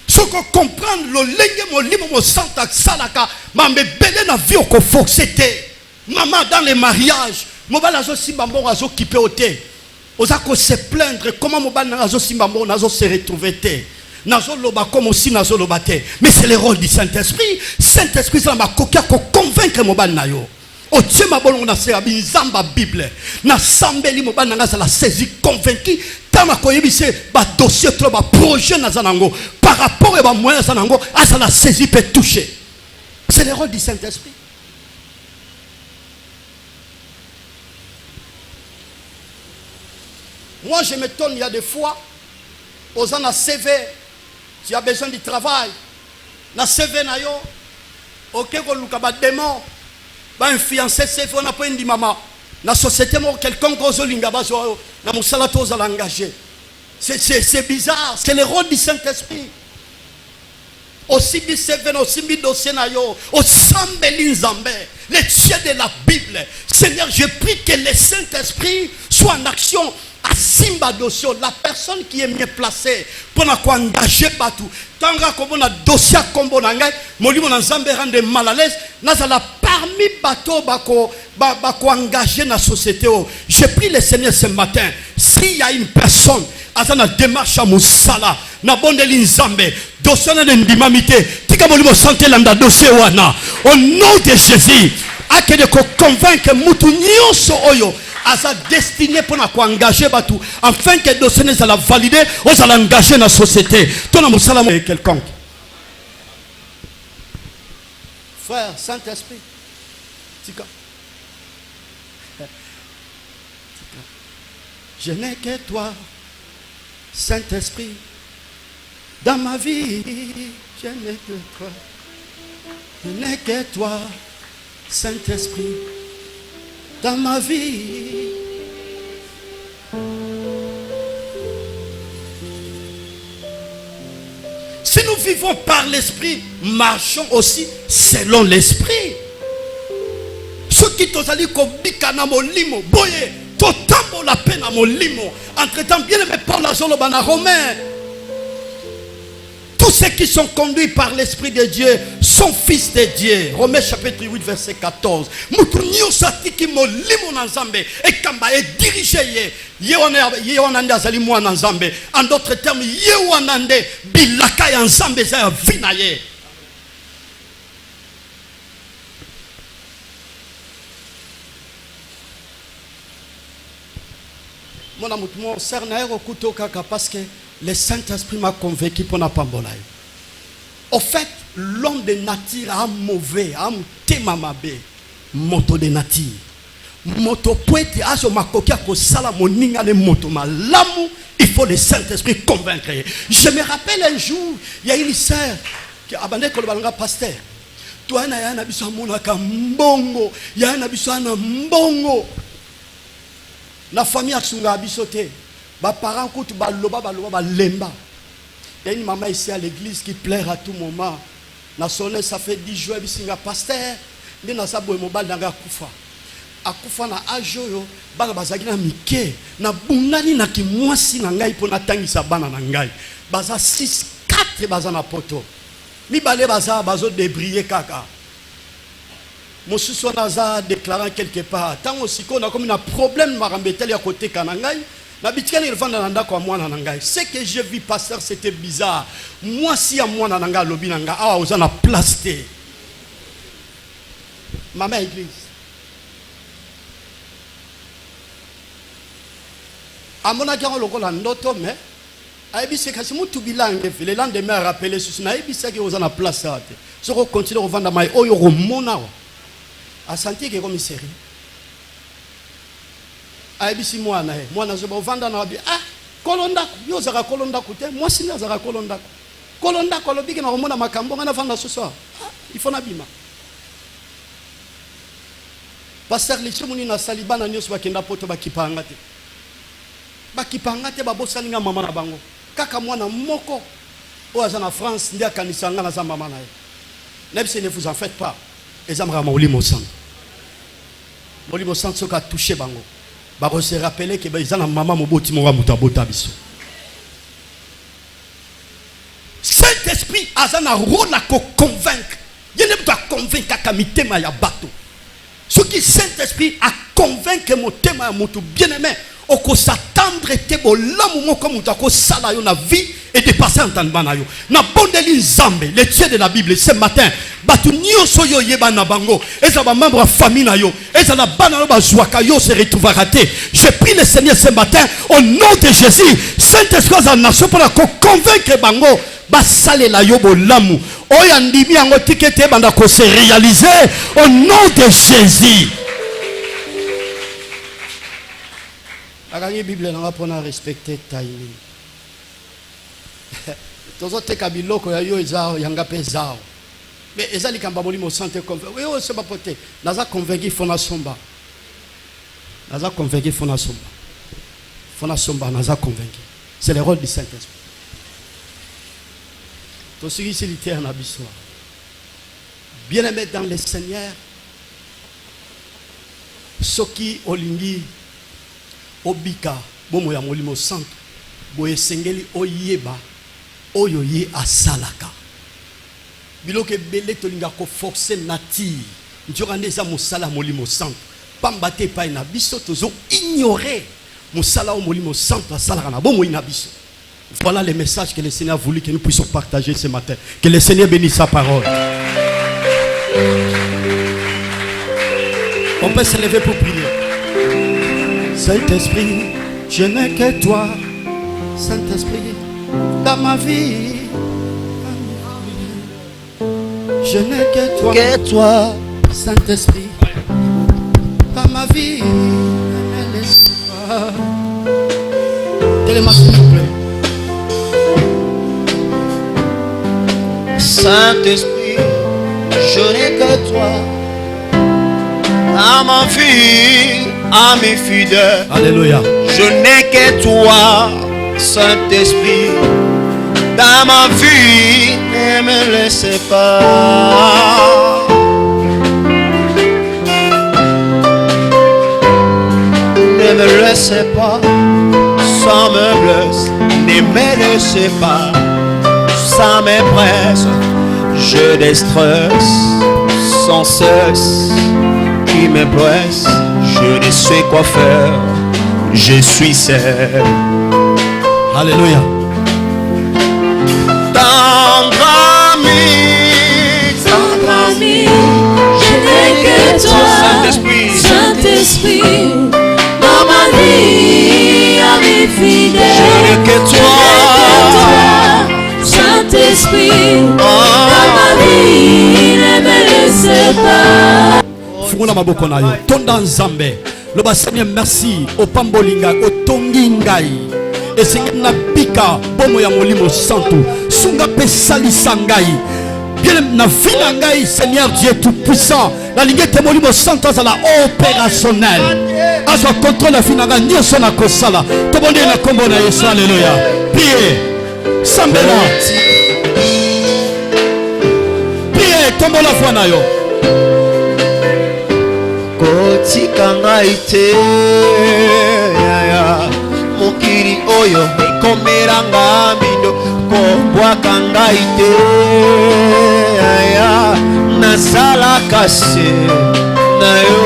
Speaker 1: Ce qu'on comprend, le lenge mon limo mon santa salaka, ma me belé na vie au foxete. Maman dans les mariages, mobile azo simbambo azo kipé au thé. Ozako se plaindre comment mobile azo simbambo azo se retrouver thé. Comme aussi mais c'est le rôle du Saint-Esprit. Saint-Esprit, c'est la coquille pour convaincre mon ban nayo. O Dieu ma bonne on a servi une zamba Bible. Na sambeli mon ban nanga la saisi convaincu. Tant ma koyebise ba dossier trop ba projet na zanango par rapport à ba moyen zanango à ça la saisi peut toucher. C'est le rôle du Saint-Esprit. Moi je m'étonne, il y a des fois aux gens à CV. Tu as besoin du travail. Na CV na yo. Ok, ko luka ba démon. Ba fiancé CV on a pas indi mama. Na société mo quelqu'un ko zo linga ba zo na musala to za l'engager. C'est bizarre, c'est le rôle du Saint-Esprit. Aussi bi CV aussi bi dossier na yo, au sambeli nzambe, le Dieu de la Bible. Seigneur, je prie que le Saint-Esprit soit en action. À Simba dossier, la personne qui est mieux placée pour engager Batou. Tant qu'on a dossier comme on a molimo na Zambé rende mal à l'aise, nazala parmi bateau bako engagé dans la société. Je prie le Seigneur ce matin, s'il y a une personne à la démarche à Moussala, na bondeli Nzambe, dossier na ndimamité, tika molimo santé landa dossier wana. Au nom de Jésus, à que de convaincre mutu nyonso oyo à sa destinée pour engager Batou, afin que dossier ne soit validé, on va l'engager dans la société. Ton amour salam est quelconque. Frère, Saint-Esprit, Tika. Je n'ai que toi, Saint-Esprit, dans ma vie, je n'ai que toi. Je n'ai que toi, Saint-Esprit, dans ma vie. Si nous vivons par l'Esprit, marchons aussi selon l'Esprit. Ceux qui t'ont dit qu'on na molimo, boye, totambo la peine à molimo. Entre-temps, bien aimé par la zone bana romain. Tous ceux qui sont conduits par l'Esprit de Dieu sont fils de Dieu. Romains chapitre 8 verset 14. Mutunio satiki molimo na nzambe et kamba est dirigé ye onande azali mwana nzambe. En d'autres termes, ye onande bilaka ya nzambe za vina ye. Mon amour, mon cernaire au couteau kaka parce que le Saint-Esprit m'a convaincu pour n'a pas bolay. Au fait, l'homme de nature a mauvais, a tema mabe, moto de nature. Moto poète a son makokia ko sala moninga le moto malamu, il faut le Saint-Esprit convaincre. Je me rappelle un jour, il y a une sœur qui a abandonné le balanga pasteur. Toi na yana biso monaka mbongo, yana biso na mbongo. La famille a sunga bisoté. Ba parents coutent ba loba lemba. Il y a une maman ici à l'église qui pleure à tout moment. Na sonné ça fait 10 jours bisinga pasteur. Ndi na sabo mobile danga kufa. Akufa na ajoyo bana bazaki na mike na bungani na kimwasi na ngai pona tangisa bana na ngai. Baza 6 4 baza na poto. Mibale baza bazo débriller kaka. Mosusu naza déclarant quelque part tant aussi qu'on a comme un problème marambeteli à côté kanangai na bitikani il vanda nanda kwa mwana nangai. Ce que je vis pasteur c'était bizarre. Moi si à mwana nanga lobi nanga awa ozana place te. Maman église. Amona kya lokola ndoto mais aibise kasi mutu bilange le lendemain rappeler sur na aibise ke ozana place te. Soko continuer vanda mai oyo romona a senti que comme série aibisi mwana zoba vanda na bi kolonda yo zaka kolonda kute moi sina zaka kolonda kolobi ke na romona makambo ngana vanda ce soir il faut na bima pasteur lichimuni na salibana nyoso bakenda poto bakipanga te babosalinga mama na bango kaka mwana moko o azana France ndia kanisa ngana za mama na ye ne vous en faites pas. Et ça me rend Molimo Santo. Molimo Santo qui a touché bango. Baro se rappeler que ils ont maman moboti mora mutabota biso. Saint-Esprit a un rôle à convaincre. Il ne doit convaincre qu'à mitema ya bateau. Ce qui Saint-Esprit a convaincu mon thème à mon tout bien-aimé. Oko s'attendre te bolamu moko mutako sala yo na vie et de passer entendement na yo na bondeli nzambe le Dieu de la Bible ce matin batu nyonso yo yeba na bango eza ba membre famille na yo eza na bana no bazwaka yo se retrouvera te. Je prie le Seigneur ce matin au nom de Jésus Saint-Esprit a nation pour convaincre bango basalela yo bolamu oya ndimi yango tikete banda ko se réaliser au nom de Jésus. La Bible n'a pas respecté timing. Tous autres kabiloko ya yo ezao yanga pezao. Mais ezali kamba molimo santé convaincu. Oui, c'est pas poté. Naza convaincu fona somba. Naza convaincu fona somba. Fona somba naza convaincu. C'est le rôle du Saint-Esprit. Tout ce qui est littéraire na biso. Bien-aimé dans le Seigneur. Soki olingi obika bomo ya molimo santo boye sengeli oyeba oyo ye asalaka biloke bele tolinga ko forcer nature njorande za mosala molimo santo pamba te pa na biso tozo ignorer mosala o molimo santo asalaka na bomo ina biso. Voilà le message que le Seigneur a voulu que nous puissions partager ce matin. Que le Seigneur bénisse sa parole. On peut se lever pour prier. Saint-Esprit, je n'ai que toi. Saint-Esprit, dans ma vie, je n'ai que toi.
Speaker 3: Que toi.
Speaker 1: Saint-Esprit, dans ma vie, ne me laisse pas. Télé-moi s'il vous plaît.
Speaker 3: Saint-Esprit, je n'ai que toi. À ma vie, à mes fidèles.
Speaker 1: Alléluia.
Speaker 3: Je n'ai que toi, Saint-Esprit. Dans ma vie, ne me laissez pas. Ne me laissez pas, ça me blesse. Ne me laissez pas, ça me presse. Je déstresse sans cesse qui me blesse. Je ne sais quoi faire, je suis seul.
Speaker 1: Alléluia.
Speaker 3: Tendre ami,
Speaker 4: je n'ai que toi,
Speaker 3: Saint-Esprit.
Speaker 4: Saint-Esprit, dans ma vie, à mes fidèles.
Speaker 3: Je n'ai que toi,
Speaker 4: Saint-Esprit, dans ma vie, ne me laisse pas.
Speaker 1: Fungula maboko na yo. Tonda nzambe. Loba Seigneur merci. Opambolinga, otongi ngai. Esengi na pika bomo ya molimo santo. Sunga pe salisa ngai. Bien na vina ngai, Seigneur Dieu tout-puissant. La ligne te molimo santo azala opérationnel. Azo contrôle la finanga nyonso na kosala. Tobonde na kombo na Yesu. Alléluia. Priez. Sambela. Priez, tombo la voix na yo.
Speaker 3: kotika ngai te mokili oyo ekomeranga mindo kobwaka ngai te nazalaka se na yo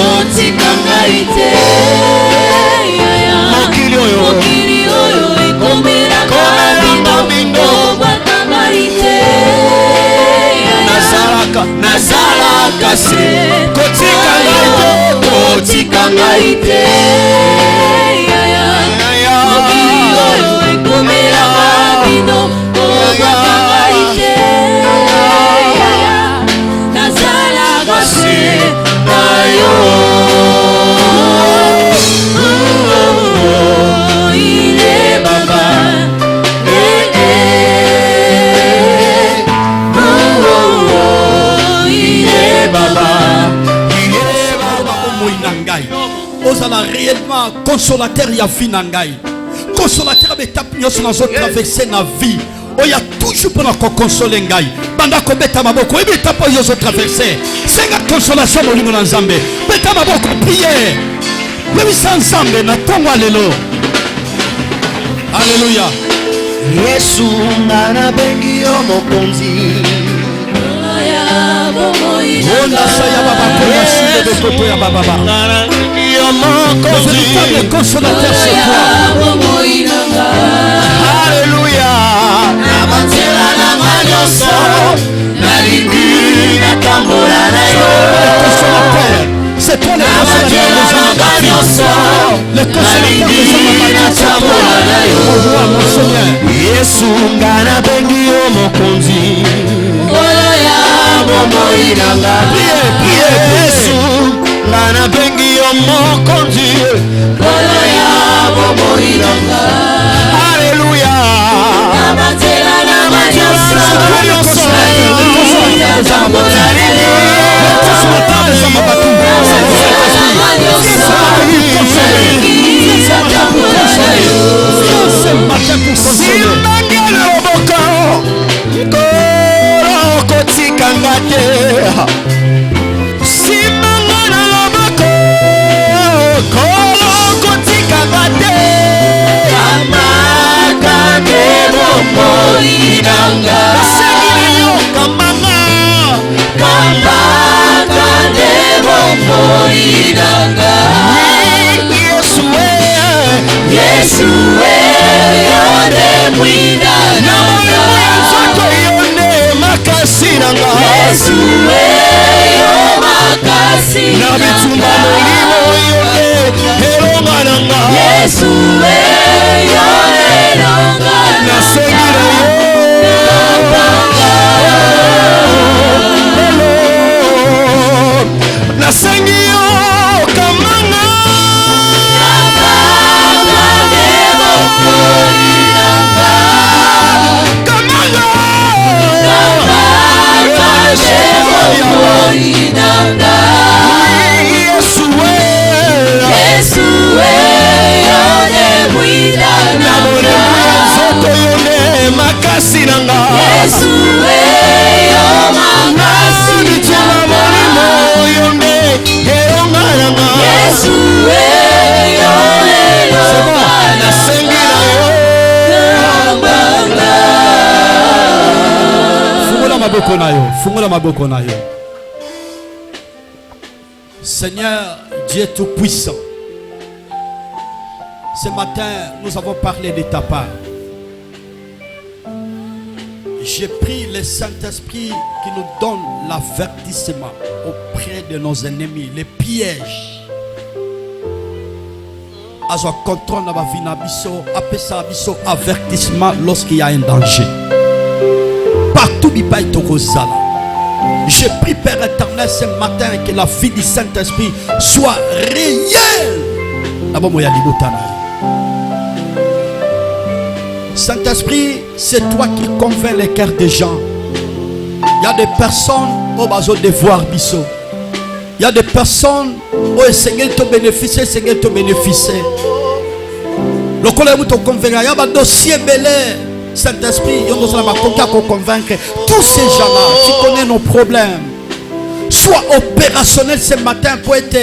Speaker 3: kotika ngai te mokili oyo nazalaka se kotika ngai te
Speaker 4: nazalaka se na yo. Il est Baba.
Speaker 1: Ozala réellement consolateur ya vie na ngai. Consolateur betape nyonso nazo traverser na vie. Oya toujours pour ko consoler ngai. Banda ko beta maboko ebita po yo zo traverser. Senga consolation molimo na Nzambe. Beta maboko prier. Wewe ensemble na tongo lelo. Alléluia.
Speaker 3: Yesu ngana bengi yo mokonzi.
Speaker 1: Onda saya baba kola sile de koto ya baba baba. Le véritable consolateur c'est toi.
Speaker 3: Alléluia. Nabatela na manyoso. Nalingi na tambola na yo.
Speaker 1: Consolateur, c'est toi le consolateur des hommes. Le consolateur des hommes. Mon Seigneur.
Speaker 3: Yesu ngana bengi yo mokonzi. Priez, priez, Yesu ngana bengi yo mokonzi. Alléluia. Simbangele oboko kotika ngate. Simbangele oboko kotika ngate. Amakande bombo inanga. Segile yo kamanga. Amakande bombo inanga. Yesu yone mwina nanga. nanga
Speaker 4: Yesu eyo makasi
Speaker 3: na bitumba molimo yote elonga nanga
Speaker 4: Yesu eyo elonga
Speaker 3: nasengi na yo nasengi yo kamanga makasi nanga
Speaker 4: Yesu eyo makasi
Speaker 3: nanga molimo yonde elonga nanga
Speaker 4: Yesu eyo elonga
Speaker 3: nasengi na yo fungula maboko na yo fungula maboko na yo.
Speaker 1: Seigneur Dieu Tout-Puissant, ce matin nous avons parlé de ta part. J'ai pris le Saint-Esprit qui nous donne l'avertissement auprès de nos ennemis, les pièges. Azo contrôle na ba vina biso, apesa biso avertissement lorsqu'il y a un danger. Partout bipai tokozala. J'ai pris Père éternel ce matin que la vie du Saint-Esprit soit réelle. D'abord moya libotana. Saint-Esprit, c'est toi qui convaincs les cœurs des gens. Il y a des personnes au besoin de voir biso. Il y a des personnes où le Seigneur te bénéficie, le Seigneur te bénéficie. Le collègue te convainc. Il y a un dossier belé. Saint-Esprit, il y a un convaincre tous ces gens-là qui connaissent nos problèmes. Sois opérationnel ce matin pour être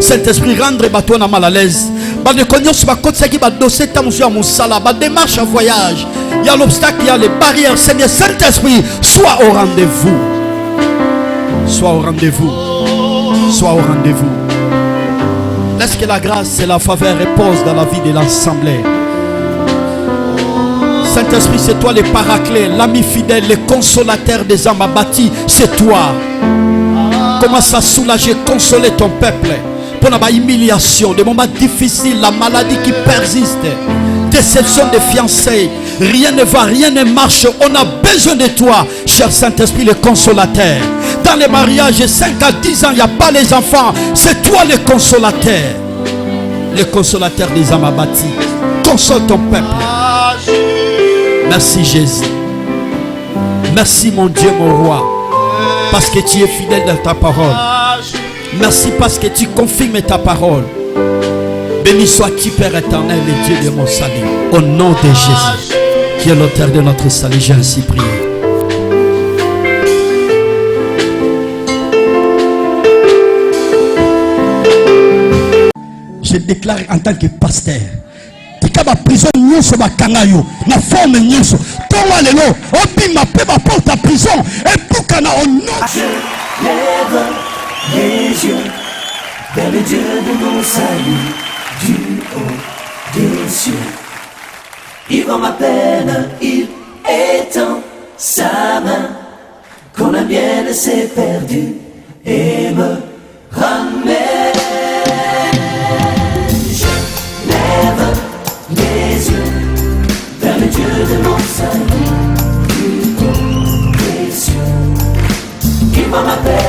Speaker 1: Saint-Esprit, rendre bateau na mal à l'aise. Démarche en voyage. Il y a l'obstacle, il y a les barrières. Seigneur Saint-Esprit, sois au rendez-vous. Sois au rendez-vous. Sois au rendez-vous. Laisse que la grâce et la faveur reposent dans la vie de l'assemblée. Saint-Esprit, c'est toi le paraclet, l'ami fidèle, le consolateur des âmes abattues. C'est toi. Commence à soulager, consoler ton peuple. Pour la humiliation, des moments difficiles, la maladie qui persiste, déception des fiancés. Rien ne va, rien ne marche. On a besoin de toi, cher Saint-Esprit, le consolateur. Dans les mariages, 5 à 10 ans, il n'y a pas les enfants. C'est toi le consolateur. Le consolateur des âmes abattues. Console ton peuple. Merci Jésus. Merci mon Dieu, mon roi. Parce que tu es fidèle dans ta parole. Merci parce que tu confirmes ta parole. Béni sois-tu, Père éternel, le Dieu de mon salut. Au nom de Jésus, qui est l'auteur de notre salut, j'ai ainsi prié. Je déclare en tant que pasteur, la prison nyonso bakangayo na forme nyonso tonga lelo obima pe ba porte à prison et bukana au nom.
Speaker 2: Je lève les yeux vers le Dieu de mon salut, du haut des cieux. Il voit ma peine, il étend sa main quand la mienne s'est perdue et me ramène. Je lève les yeux vers le Dieu de mon salut, du haut des cieux. Il voit ma peine.